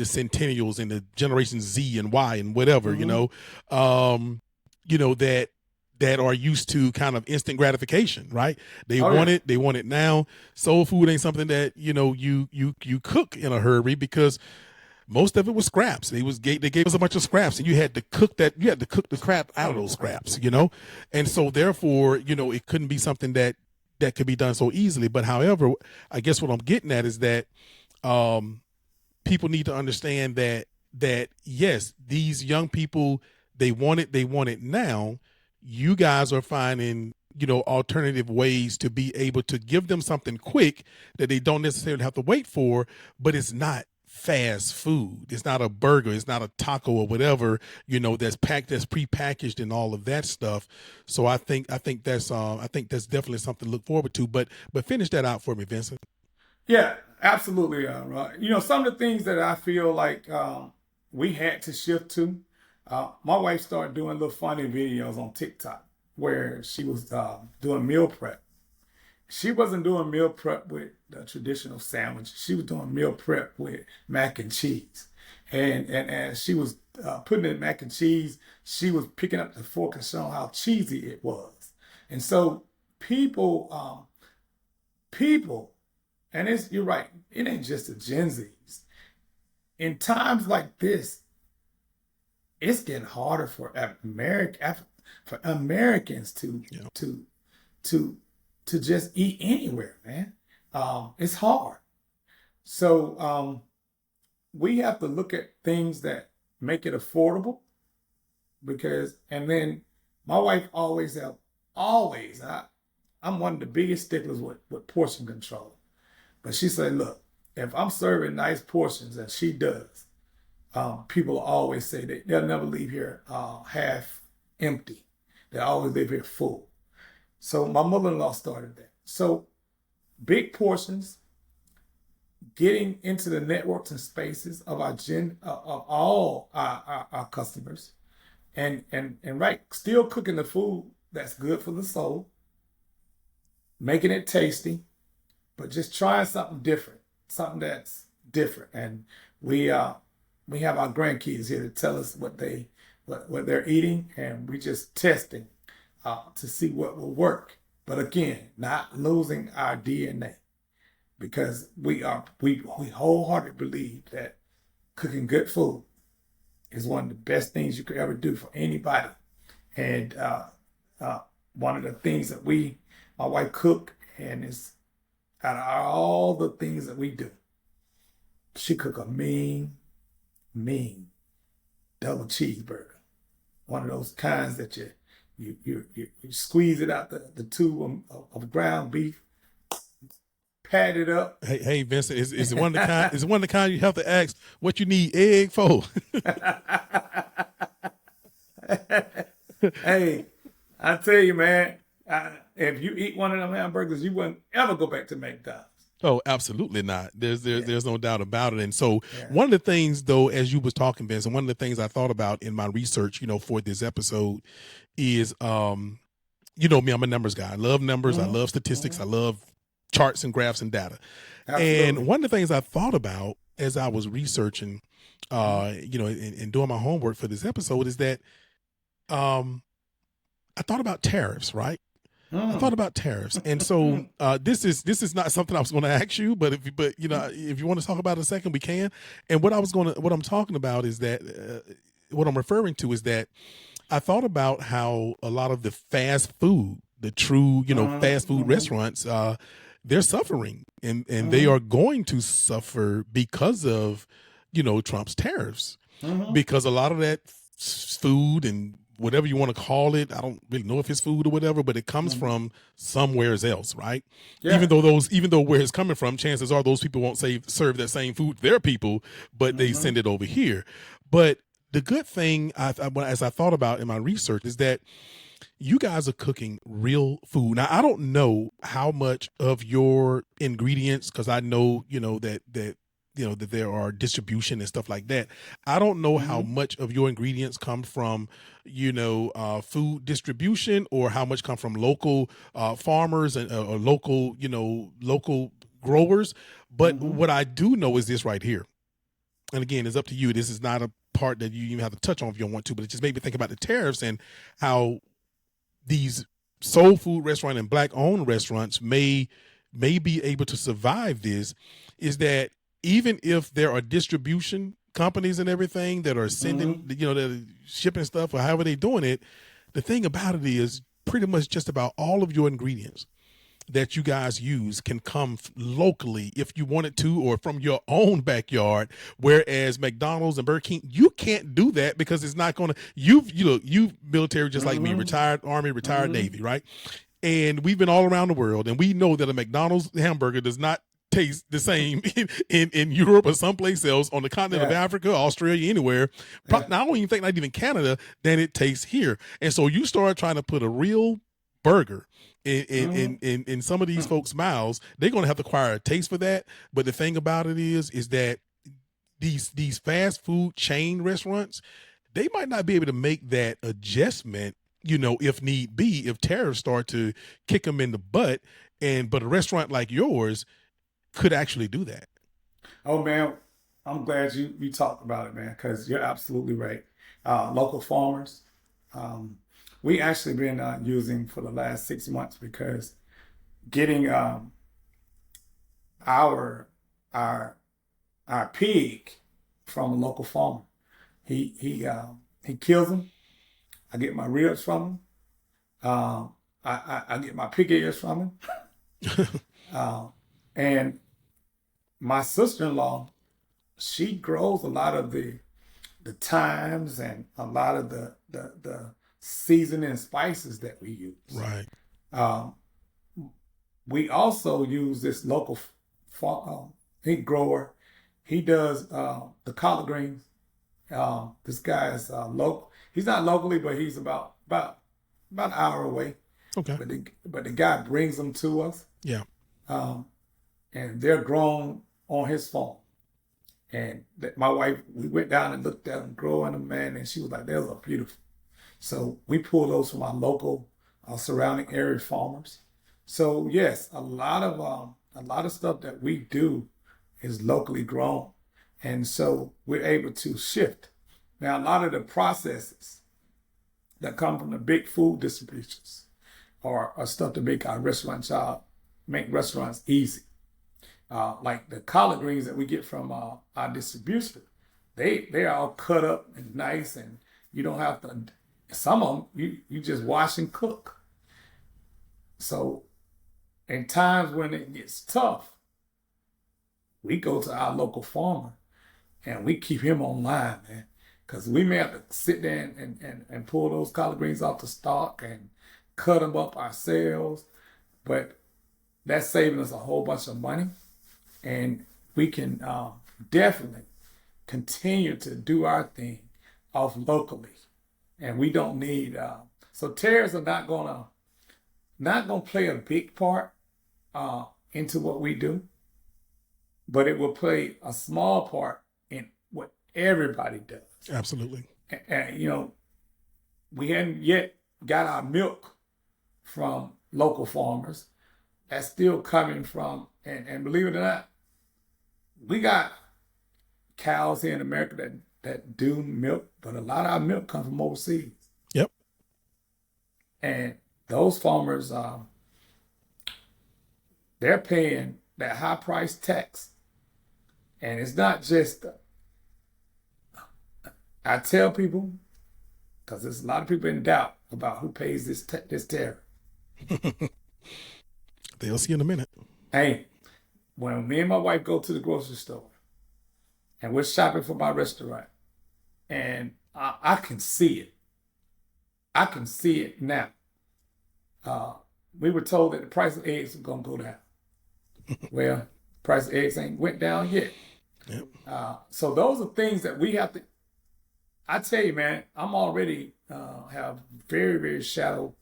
S2: centennials, and the generation Z and Y and whatever, that are used to kind of instant gratification, right? They want it now. Soul food ain't something that you cook in a hurry, because most of it was scraps. They gave us a bunch of scraps, and you had to cook that. You had to cook the crap out of those scraps, and so therefore, it couldn't be something that could be done so easily. But however, I guess what I'm getting at is that people need to understand that yes, these young people, they want it now. You guys are finding, alternative ways to be able to give them something quick that they don't necessarily have to wait for, but it's not fast food. It's not a burger. It's not a taco or whatever, that's prepackaged and all of that stuff. So I think that's definitely something to look forward to. But finish that out for me, Vincent.
S1: Yeah, absolutely. Some of the things that I feel like we had to shift to. My wife started doing little funny videos on TikTok where she was doing meal prep. She wasn't doing meal prep with the traditional sandwich. She was doing meal prep with mac and cheese. And as she was putting in mac and cheese, she was picking up the fork and showing how cheesy it was. And so people, and you're right, it ain't just the Gen Zs. In times like this, it's getting harder for Americans to just eat anywhere, man. It's hard. So we have to look at things that make it affordable and then my wife I'm one of the biggest sticklers with portion control. But she said, look, if I'm serving nice portions, and she does, people always say that they'll never leave here half empty. They always leave here full. So my mother-in-law started that. So big portions, getting into the networks and spaces of of all our customers, and right, still cooking the food that's good for the soul, making it tasty, but just trying something different, something that's different. And we have our grandkids here to tell us what they're eating, and we just testing to see what will work. But again, not losing our DNA, because we wholeheartedly believe that cooking good food is one of the best things you could ever do for anybody. And one of the things that my wife cook, and it's out of all the things that we do, she cook a mean double cheeseburger. One of those kinds that you squeeze it out the tube of ground beef, pat it up.
S2: Hey, Vincent, is it one of the kind? Is it one of the kind you have to ask what you need egg for?
S1: Hey, I tell you, man, if you eat one of them hamburgers, you wouldn't ever go back to McDonald's.
S2: Oh, absolutely not. There's no doubt about it. And so one of the things, though, as you was talking, Vincent, one of the things I thought about in my research, for this episode is, me, I'm a numbers guy. I love numbers. I love statistics. I love charts and graphs and data. Absolutely. And one of the things I thought about as I was researching, and doing my homework for this episode is that I thought about tariffs, right? I thought about tariffs, and so this is not something I was going to ask you, but if you want to talk about it a second, we can. And what I'm talking about is that what I'm referring to is that I thought about how a lot of the fast food, the true fast food restaurants, they're suffering, and they are going to suffer because of Trump's tariffs, because a lot of that food and whatever you want to call it, I don't really know if it's food or whatever, but it comes from somewhere else, right? Yeah. Even though where it's coming from, chances are those people won't serve that same food to their people, but they send it over here. But the good thing, as I thought about in my research, is that you guys are cooking real food. Now, I don't know how much of your ingredients, because I know, that there are distribution and stuff like that. I don't know how much of your ingredients come from, food distribution, or how much come from local farmers and or local growers. But what I do know is this right here. And again, it's up to you. This is not a part that you even have to touch on if you don't want to, but it just made me think about the tariffs and how these soul food restaurant and black-owned restaurants may be able to survive this, is that even if there are distribution companies and everything that are sending, that are shipping stuff or however they're doing it, the thing about it is pretty much just about all of your ingredients that you guys use can come locally if you wanted to, or from your own backyard. Whereas McDonald's and Burger King, you can't do that because it's not going to, you military, just like me, retired Army, retired Navy, right? And we've been all around the world, and we know that a McDonald's hamburger does not taste the same in Europe or someplace else on the continent of Africa, Australia, anywhere. I don't even think not even Canada than it tastes here. And so you start trying to put a real burger in some of these folks' mouths, they're going to have to acquire a taste for that. But the thing about it is that these fast food chain restaurants, they might not be able to make that adjustment, if need be, if tariffs start to kick them in the butt. But a restaurant like yours could actually do that.
S1: Oh man, I'm glad you talked about it, man, because you're absolutely right. Local farmers, we actually been using for the last 6 months because getting our our our pig from a local farmer. He kills them. I get my ribs from him. I get my pig ears from him. And my sister-in-law, she grows a lot of the thymes and a lot of the seasoning spices that we use.
S2: Right.
S1: Um, we also use this local pig grower. He does the collard greens. This guy is local. He's not locally, but he's about an hour away.
S2: Okay.
S1: But the guy brings them to us.
S2: Yeah.
S1: And they're grown on his farm. And my wife, we went down and looked at them growing them, man, and she was like, "Those are beautiful." So we pull those from our local surrounding area farmers. So yes, a lot of stuff that we do is locally grown, and so we're able to shift. Now, a lot of the processes that come from the big food distributors are stuff to make our make restaurants easy. Like the collard greens that we get from our distributor, they are all cut up and nice, and you don't have to. Some of them you just wash and cook. So, in times when it gets tough, we go to our local farmer, and we keep him online, man, because we may have to sit there and pull those collard greens off the stalk and cut them up ourselves, but that's saving us a whole bunch of money. And we can definitely continue to do our thing off locally, and we don't need. So tariffs are not gonna play a big part into what we do, but it will play a small part in what everybody does.
S2: Absolutely.
S1: And we hadn't yet got our milk from local farmers. That's still coming from, and believe it or not, we got cows here in America that do milk, but a lot of our milk comes from overseas.
S2: Yep.
S1: And those farmers, they're paying that high price tax. And it's not just, I tell people, because there's a lot of people in doubt about who pays this tariff.
S2: They'll see in a minute.
S1: Hey, when me and my wife go to the grocery store and we're shopping for my restaurant, and I can see it. I can see it now. We were told that the price of eggs was going to go down. Well, the price of eggs ain't went down yet.
S2: Yep.
S1: So those are things that we have to, I tell you, man, I'm already have very, very shallow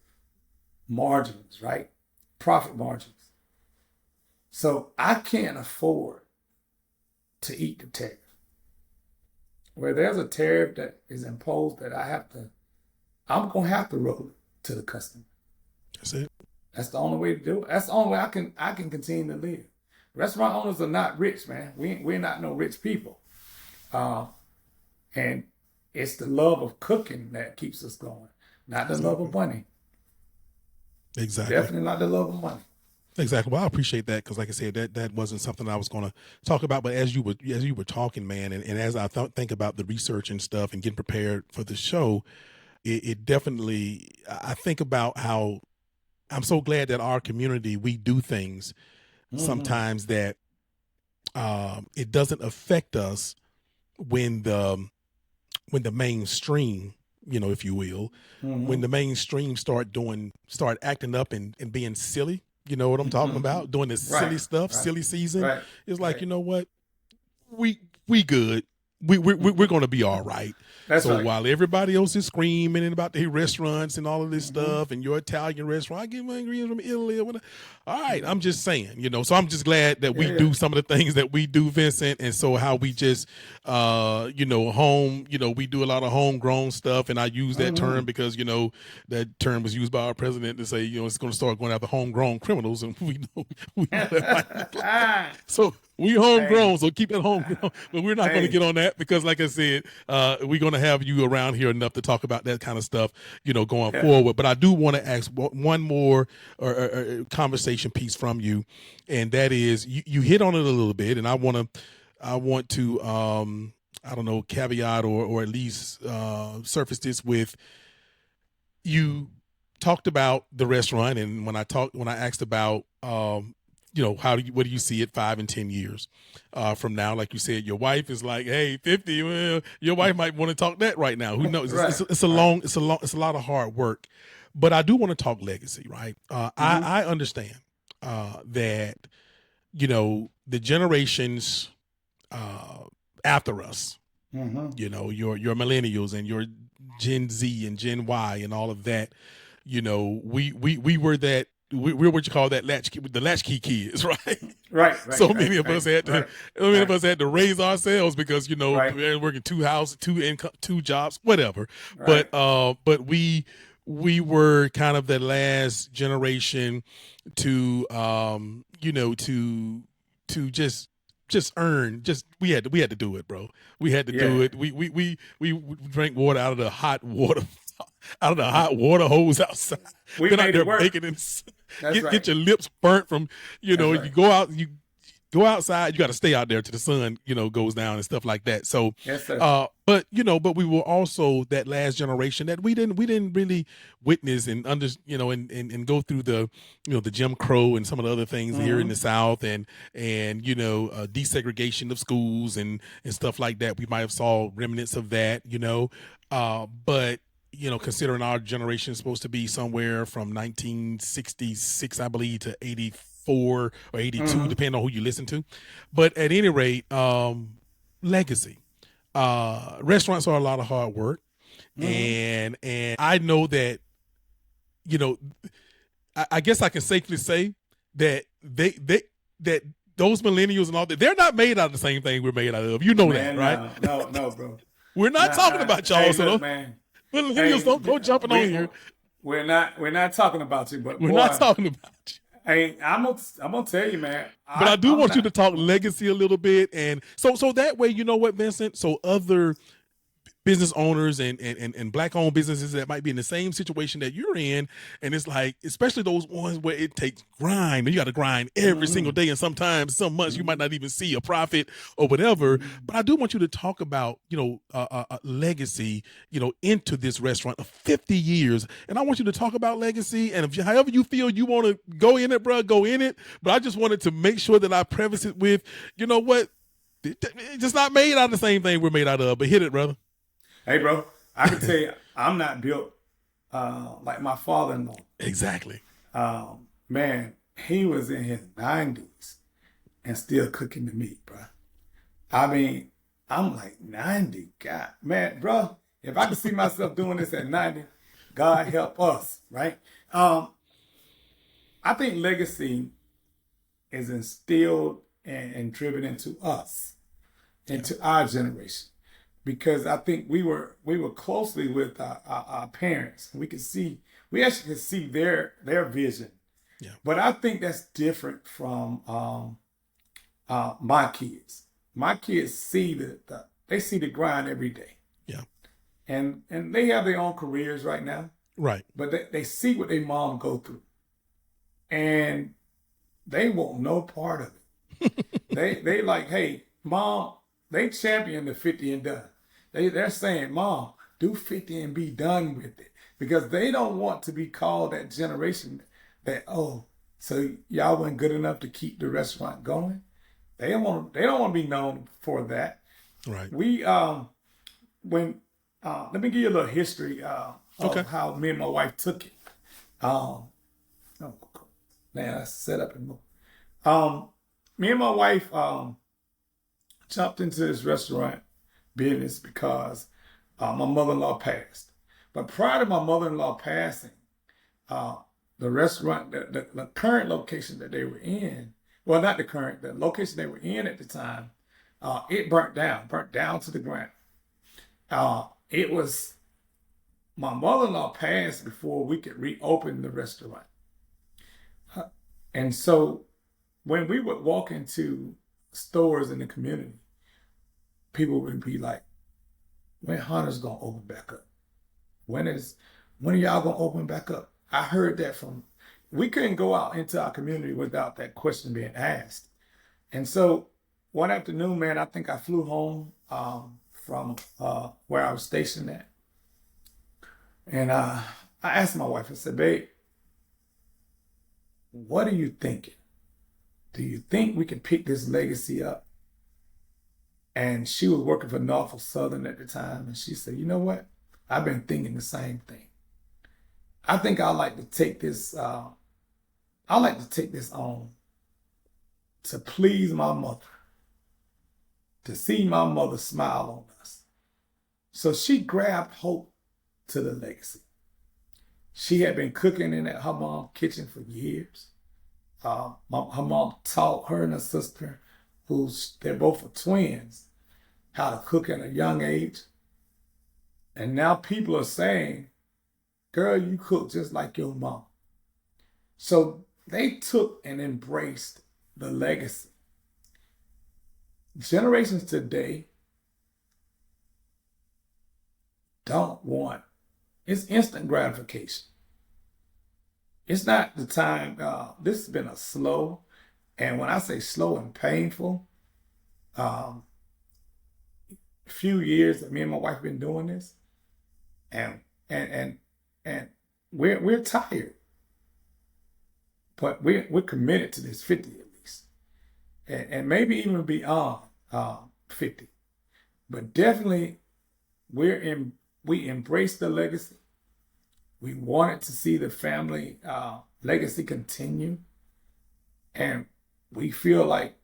S1: margins, right? Profit margins. So I can't afford to eat the tariff. Where there's a tariff that is imposed that I'm going to have to roll it to the customer.
S2: That's it.
S1: That's the only way to do it. That's the only way I can continue to live. Restaurant owners are not rich, man. We're not no rich people. And it's the love of cooking that keeps us going, not the love of money.
S2: Exactly.
S1: Definitely not the love of money.
S2: Exactly. Well, I appreciate that because, like I said, that wasn't something I was going to talk about. But as you were talking, man, and as I think about the research and stuff and getting prepared for the show, it definitely, I think about how I'm so glad that our community, we do things sometimes that it doesn't affect us when the mainstream, if you will, when the mainstream start acting up and being silly. You know what I'm talking about? Doing this silly stuff, silly season.
S1: Right.
S2: It's like, you know what? We good. we're going to be all right.
S1: That's
S2: So
S1: right.
S2: while everybody else is screaming about their restaurants and all of this stuff, and your Italian restaurant, I get my ingredients from Italy or whatever. All right, I'm just saying, so I'm just glad that we do some of the things that we do, Vincent, and so how we just, home, we do a lot of homegrown stuff, and I use that term because that term was used by our president to say, it's going to start going after homegrown criminals, and we know that might be so. We homegrown, so keep it homegrown. But we're not going to get on that because, like I said, we're going to have you around here enough to talk about that kind of stuff, going forward. But I do want to ask one more conversation piece from you, and that is you hit on it a little bit, and I want to I don't know, caveat or at least surface this with you talked about the restaurant, and when I asked about what do you see it 5 and 10 years from now? Like you said, your wife is like, hey, 50. Well, your wife might want to talk that right now. Who knows?
S1: Right.
S2: It's a lot of hard work. But I do want to talk legacy, right? I understand that the generations after us, your millennials and your Gen Z and Gen Y and all of that, we were that. We're what you call that the latchkey kids, right?
S1: Right.
S2: So many of us had to raise ourselves because we're working 2 houses, 2 income, 2 jobs, whatever. Right. But we were kind of the last generation to to just earn. We had to do it, bro. We had to do it. We drank water out of the hot water. Out of the hot water hose outside.
S1: We've
S2: been out
S1: made
S2: there
S1: it work.
S2: baking and
S1: That's
S2: get your lips burnt from you
S1: right.
S2: you go outside, you got to stay out there till the sun goes down and stuff like that. So
S1: yes, sir.
S2: but we were also that last generation that we didn't really witness and and go through the the Jim Crow and some of the other things here in the South and desegregation of schools and stuff like that. We might have saw remnants of that, but considering our generation is supposed to be somewhere from 1966, I believe, to 84 or 82, depending on who you listen to. But at any rate, legacy. Restaurants are a lot of hard work. And I know that, I guess I can safely say that that those millennials and all that, they're not made out of the same thing we're made out of. That, right?
S1: No, bro.
S2: We're not talking about y'all.
S1: Hey,
S2: so
S1: look, man.
S2: Millennials don't go jumping on here.
S1: We're not talking about you, but
S2: we're not talking about you.
S1: Hey, I'm gonna tell you, man.
S2: But I do want you to talk legacy a little bit, and so that way, you know what, Vincent? So other business owners and Black-owned businesses that might be in the same situation that you're in, and it's like, especially those ones where it takes grind, and you got to grind every single day, and sometimes some months you might not even see a profit or whatever. But I do want you to talk about legacy into this restaurant of 50 years, and I want you to talk about legacy, and however you feel you want to go in it, bro, go in it. But I just wanted to make sure that I preface it with, what, it's just not made out of the same thing we're made out of. But hit it, brother.
S1: Hey, bro, I can tell you, I'm not built like my father-in-law.
S2: Exactly.
S1: Man, he was in his 90s and still cooking the meat, bro. I mean, I'm like 90. God, man, bro, if I could see myself doing this at 90, God help us, right? I think legacy is instilled and driven into us, into our generation. Because I think we were closely with our parents. We actually could see their vision. Yeah. But I think that's different from my kids. My kids see the grind every day.
S2: Yeah.
S1: And they have their own careers right now.
S2: Right.
S1: But they see what their mom go through. And they want no part of it. they like, hey, mom, they champion the 50 and done. They're saying, Mom, do 50 and be done with it. Because they don't want to be called that generation that, oh, so y'all weren't good enough to keep the restaurant going. They don't want to be known for that.
S2: Right.
S1: We let me give you a little history of how me and my wife took it. Man, I set up and moved. Me and my wife jumped into this restaurant business because my mother-in-law passed. But prior to my mother-in-law passing, uh, the restaurant, the current location that they were in, well, not the current, the location they were in at the time, it burnt down to the ground. It was my mother-in-law passed before we could reopen the restaurant. And so when we would walk into stores in the community, people would be like, when Hunter's gonna open back up? When are y'all gonna open back up? I heard that from, we couldn't go out into our community without that question being asked. And so one afternoon, man, I think I flew home from where I was stationed at. And I asked my wife, I said, babe, what are you thinking? Do you think we can pick this legacy up? And she was working for Norfolk Southern at the time. And she said, you know what? I've been thinking the same thing. I think I like to take this on to please my mother, to see my mother smile on us. So she grabbed hope to the legacy. She had been cooking in her mom's kitchen for years. Her mom taught her and her sister, they're both twins, how to cook at a young age. And now people are saying, girl, you cook just like your mom. So they took and embraced the legacy. Generations today don't want, it's instant gratification. It's not the time, this has been a slow, and when I say slow and painful, few years that me and my wife have been doing this, and we're tired, but we're committed to this 50 at least, and maybe even beyond 50. But definitely, we embrace the legacy. We wanted to see the family legacy continue, and we feel like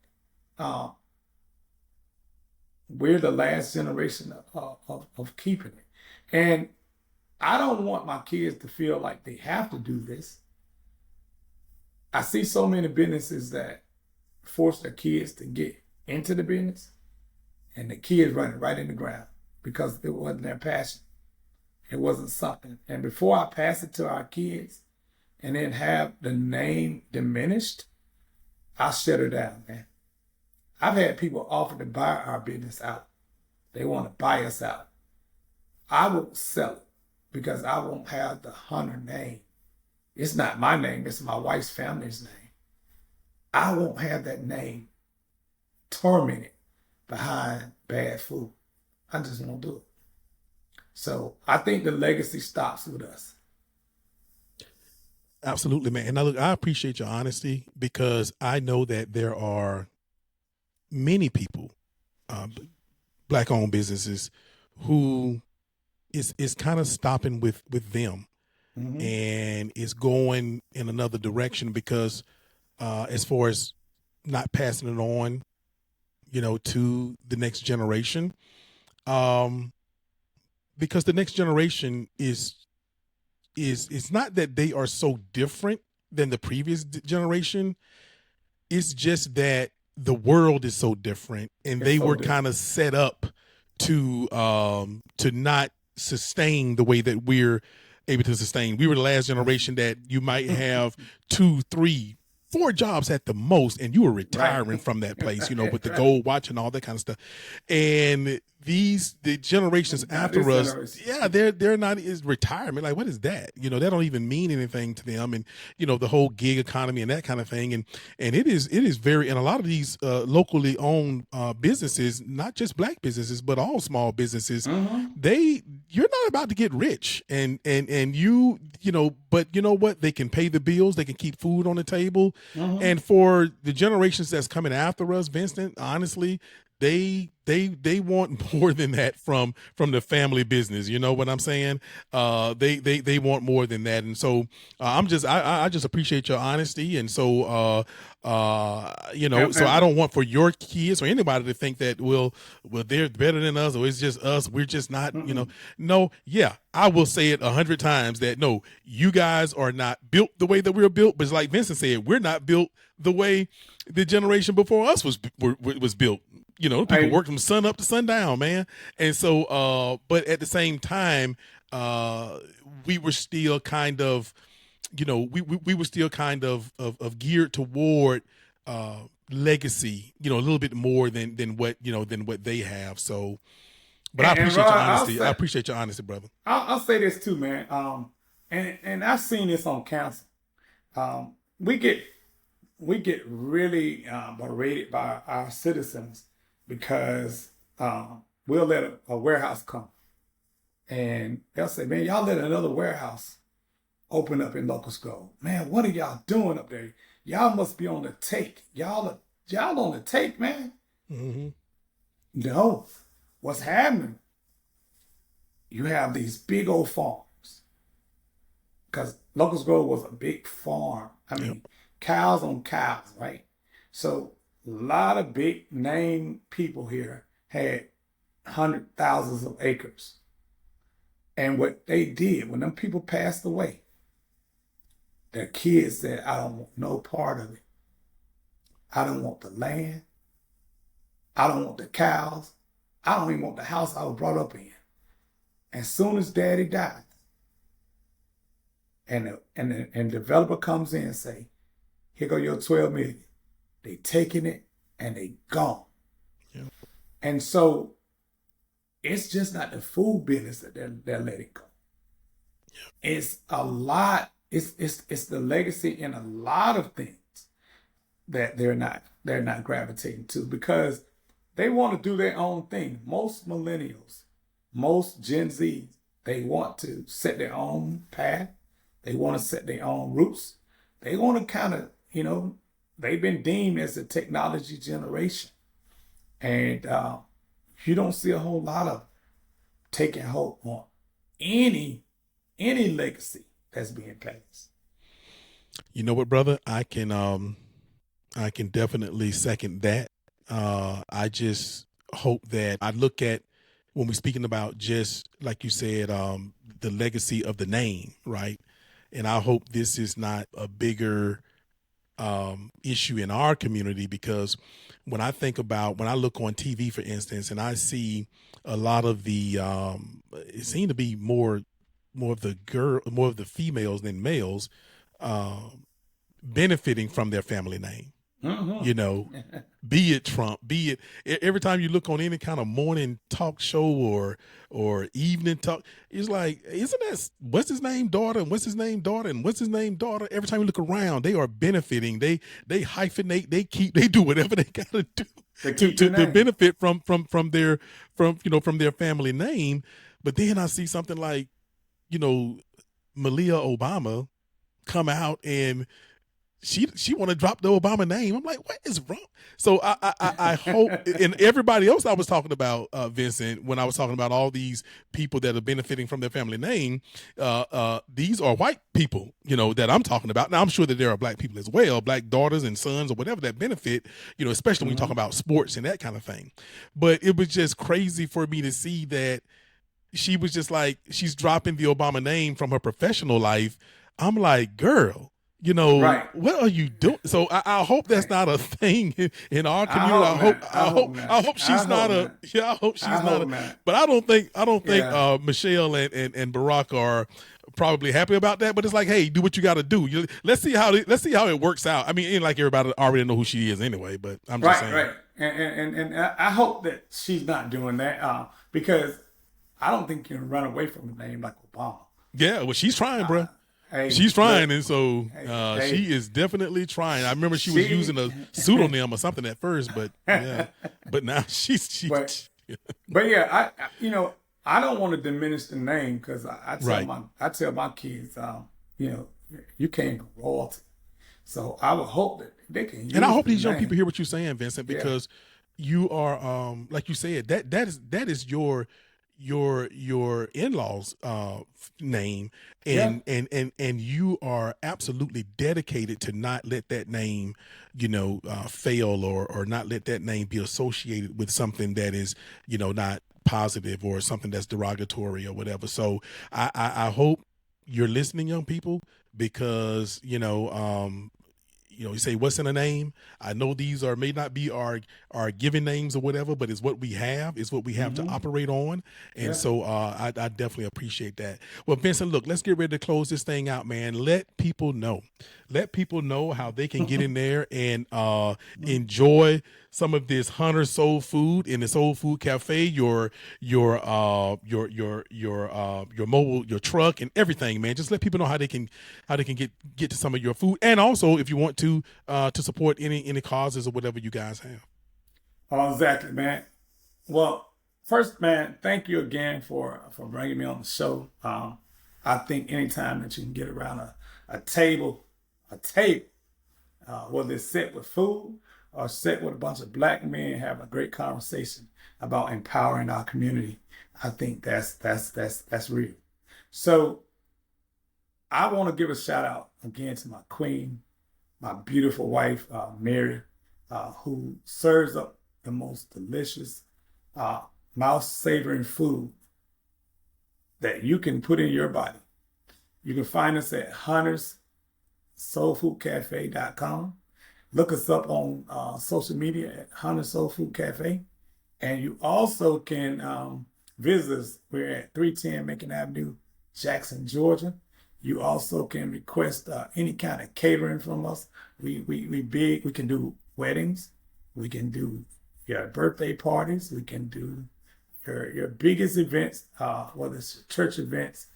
S1: we're the last generation of keeping it. And I don't want my kids to feel like they have to do this. I see so many businesses that force their kids to get into the business, and the kids running right in the ground because it wasn't their passion. It wasn't something. And before I pass it to our kids and then have the name diminished, I shut her down, man. I've had people offer to buy our business out. They want to buy us out. I won't sell it because I won't have the Hunter name. It's not my name, it's my wife's family's name. I won't have that name tormented behind bad food. I just won't do it. So I think the legacy stops with us.
S2: Absolutely, man. And now, look, I appreciate your honesty because I know that there are many people, Black-owned businesses, who is kind of stopping with them, mm-hmm. and is going in another direction because as far as not passing it on, to the next generation, because the next generation is not that they are so different than the previous generation. It's just that the world is so different, and they were kind of set up to not sustain the way that we're able to sustain. We were the last generation that you might have 2, 3, 4 jobs at the most, and you were retiring from that place, with the gold watch and all that kind of stuff. And the generations after us, they're not is retirement. Like, what is that? That don't even mean anything to them. And the whole gig economy and that kind of thing. And it is very, and a lot of these locally owned businesses, not just Black businesses, but all small businesses, mm-hmm. You're not about to get rich, and you but you know what? They can pay the bills, they can keep food on the table, mm-hmm. and for the generations that's coming after us, Vincent, honestly, they they want more than that from the family business. You know what I'm saying? They want more than that, and so I just appreciate your honesty, and so so I don't want for your kids or anybody to think that well they're better than us or it's just us. We're just not. No, yeah, I will say it 100 times that no, you guys are not built the way that we're built. But it's like Vincent said, we're not built the way the generation before us was built. People work from sun up to sundown, man. And so, but at the same time, we were still kind of, we were still kind of geared toward legacy, a little bit more than what they have. So, but I appreciate your honesty. I appreciate your honesty, brother.
S1: I'll say this too, man. And I've seen this on council. We get really berated by our citizens because we'll let a warehouse come, and they'll say, "Man, y'all let another warehouse open up in Locust Grove. Man, what are y'all doing up there? Y'all must be on the take. Y'all on the take, man."
S2: Mm-hmm.
S1: No, what's happening? You have these big old farms, because Locust Grove was a big farm. I mean, cows on cows, right? So a lot of big name people here had thousands of acres. And what they did, when them people passed away, their kids said, "I don't want no part of it. I don't want the land. I don't want the cows. I don't even want the house I was brought up in." As soon as daddy died, and the developer comes in and say, "Here go your 12 million. They taking it and they gone."
S2: Yeah.
S1: And so it's just not the food business that they're letting go. Yeah. It's a lot. It's the legacy in a lot of things that they're not gravitating to, because they want to do their own thing. Most millennials, most Gen Zs, they want to set their own path. They want to set their own roots. They want to kind of, they've been deemed as a technology generation. And you don't see a whole lot of taking hope on any legacy that's being passed.
S2: You know what, brother? I can definitely second that. I just hope that I look at when we're speaking about, just like you said, the legacy of the name, right? And I hope this is not a bigger issue in our community, because when I look on TV, for instance, and I see a lot of the, it seemed to be more of the females than males, benefiting from their family name.
S1: Mm-hmm.
S2: Be it Trump, be it every time you look on any kind of morning talk show or evening talk, it's like, isn't that what's his name daughter and what's his name daughter and what's his name daughter? Every time you look around, they are benefiting. They hyphenate. They do whatever they gotta do to benefit from their family name. But then I see something like, Malia Obama come out and she want to drop the Obama name. I'm like, what is wrong? So I hope, and everybody else I was talking about, Vincent, when I was talking about all these people that are benefiting from their family name, these are white people, that I'm talking about. Now I'm sure that there are black people as well, black daughters and sons or whatever that benefit, especially when you talk about sports and that kind of thing. But it was just crazy for me to see that she was just like, she's dropping the Obama name from her professional life. I'm like, girl,
S1: right.
S2: What are you doing? So I hope that's not a thing in our community. I hope she's not. But I don't think Michelle and Barack are probably happy about that. But it's like, hey, do what you got to do. Let's see how it works out. I mean, ain't like everybody already know who she is anyway. But I'm just saying.
S1: Right. And I hope that she's not doing that, because I don't think you can run away from a name like Obama.
S2: Yeah, well, she's trying, bro.
S1: Hey,
S2: she's trying, and so she is definitely trying. I remember she was using a pseudonym or something at first, but but now she's.
S1: But yeah, I don't want to diminish the name, because I tell my kids, you came from royalty, so I would hope that they can.
S2: And I hope these young people hear what you're saying, Vincent, because you are like you said, that is your in-laws name,
S1: Yeah.
S2: and you are absolutely dedicated to not let that name, fail, or not let that name be associated with something that is, not positive, or something that's derogatory or whatever. So I hope you're listening, young people, because you say, what's in a name? I know these may not be our given names or whatever, but it's what we have. It's what we have to operate on. And
S1: Yeah.
S2: so I definitely appreciate that. Well, Vincent, look, let's get ready to close this thing out, man. Let people know. Let people know how they can get in there and enjoy some of this Hunter Soul Food in the Soul Food Cafe, your mobile, your truck, and everything, man. Just let people know how they can get to some of your food, and also if you want to support any causes or whatever you guys have.
S1: Oh, exactly, man. Well, first, man, thank you again for bringing me on the show. I think anytime that you can get around a table, whether it's set with food or set with a bunch of black men having a great conversation about empowering our community, I think that's real. So I want to give a shout out again to my queen, my beautiful wife, Mary, who serves up the most delicious, uh, mouth-savoring food that you can put in your body. You can find us at hunterssoulfoodcafe.com. Look us up on social media at Hunter Soul Food Cafe. And you also can visit us. We're at 310 Macon Avenue, Jackson, Georgia. You also can request any kind of catering from us. We big. We can do weddings. We can do your birthday parties. We can do your biggest events, whether it's your church events.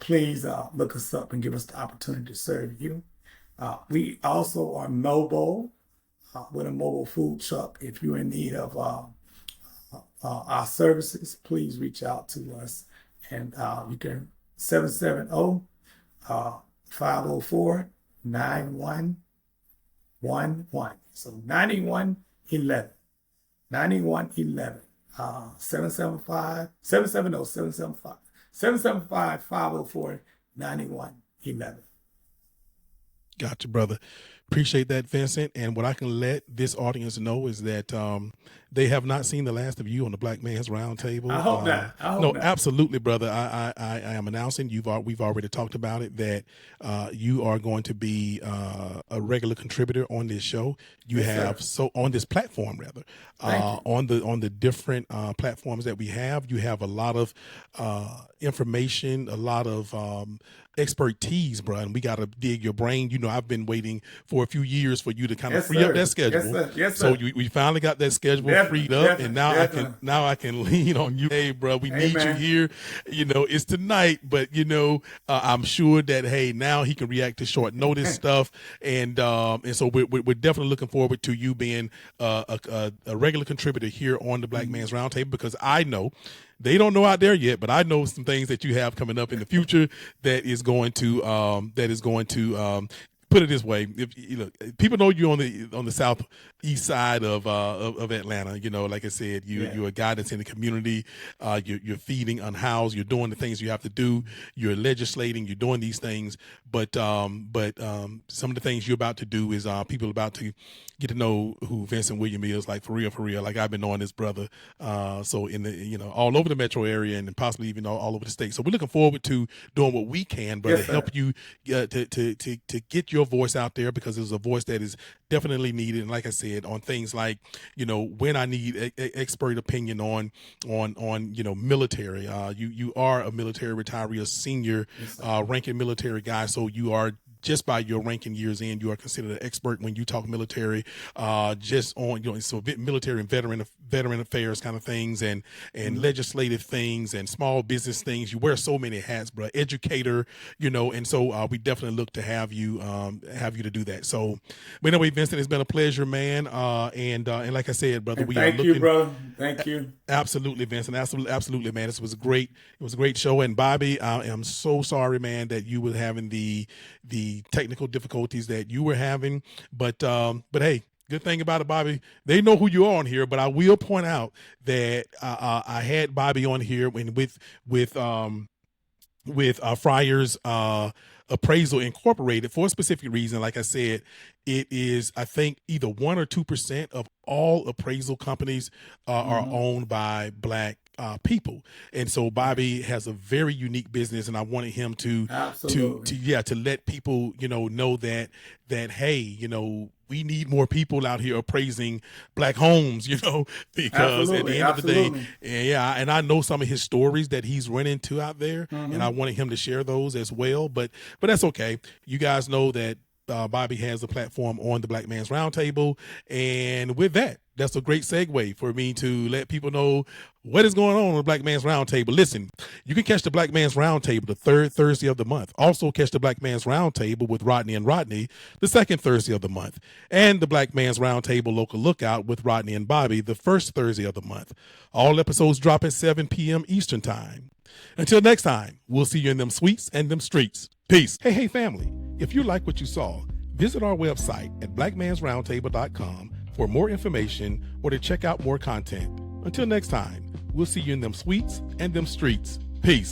S1: Please look us up and give us the opportunity to serve you. We also are mobile with a mobile food truck. If you're in need of our services, please reach out to us. And you can 770 504 9111. So 9111. 9111. 775 770 775 775 504 9111.
S2: Gotcha, brother. Appreciate that, Vincent. And what I can let this audience know is that they have not seen the last of you on the Black Man's Roundtable.
S1: I hope not. I hope
S2: no,
S1: not.
S2: absolutely, brother. I am announcing we've already talked about it, that you are going to be a regular contributor on this show. You
S1: Yes,
S2: have
S1: sir.
S2: on this platform, rather,
S1: Thank you.
S2: on the different platforms that we have. You have a lot of information, a lot of expertise, bro, and we got to dig your brain. I've been waiting for a few years for you to kind of
S1: Yes,
S2: free up
S1: sir.
S2: that schedule.
S1: Yes, sir. Yes,
S2: So
S1: sir.
S2: we finally got that schedule freed up, and now
S1: Definitely.
S2: I can lean on you. Hey, bro, we need you
S1: Amen.
S2: here. It's tonight, but I'm sure that, hey, now he can react to short notice stuff, and so we're definitely looking forward to you being a regular contributor here on the Black Man's Roundtable, because I know they don't know out there yet, but I know some things that you have coming up in the future that is going to put it this way. If people know you on the southeast side of Atlanta, like I said, you're a guy that's in the community. You're feeding unhoused. You're doing the things you have to do. You're legislating. You're doing these things. But some of the things you're about to do is people are about to get to know who Vincent Williams is, like for real. Like I've been knowing this brother, so in the all over the metro area and possibly even all over the state. So we're looking forward to doing what we can, brother,
S1: Yes, sir.
S2: help you to get your voice out there, because there's a voice that is definitely needed. And like I said, on things like when I need expert opinion on military. You are a military retiree, a senior ranking military guy, so you are, just by your ranking years in, you are considered an expert when you talk military, just on so military and veteran affairs kind of things, and legislative things and small business things. You wear so many hats, bro. Educator, and so we definitely look to have you to do that. So, but anyway, Vincent, it's been a pleasure, man. And like I said, brother,
S1: And
S2: we are
S1: thank
S2: looking.
S1: you, brother. Thank you.
S2: Absolutely, Vincent. Absolutely, man. This was great. It was a great show. And Bobby, I am so sorry, man, that you were having the technical difficulties that you were having. But hey, Good thing about it, Bobby, they know who you are on here, but I will point out that I had Bobby on here when with Friars Appraisal Incorporated for a specific reason. Like I said, it is, I think, either 1 or 2% of all appraisal companies are owned by Black people, and so Bobby has a very unique business, and I wanted him to let people know that hey, we need more people out here appraising Black homes, because at the end of the day, and I know some of his stories that he's run into out there, and I wanted him to share those as well. But that's okay. You guys know that Bobby has a platform on the Black Man's Roundtable, and with that, that's a great segue for me to let people know what is going on the Black Man's Roundtable. Listen, you can catch the Black Man's Roundtable the third Thursday of the month. Also catch the Black Man's Roundtable with Rodney and Rodney the second Thursday of the month. And the Black Man's Roundtable Local Lookout with Rodney and Bobby the first Thursday of the month. All episodes drop at 7 p.m. Eastern Time. Until next time, we'll see you in them suites and them streets. Peace. Hey, family. If you like what you saw, visit our website at blackmansroundtable.com for more information or to check out more content. Until next time, we'll see you in them suites and them streets. Peace.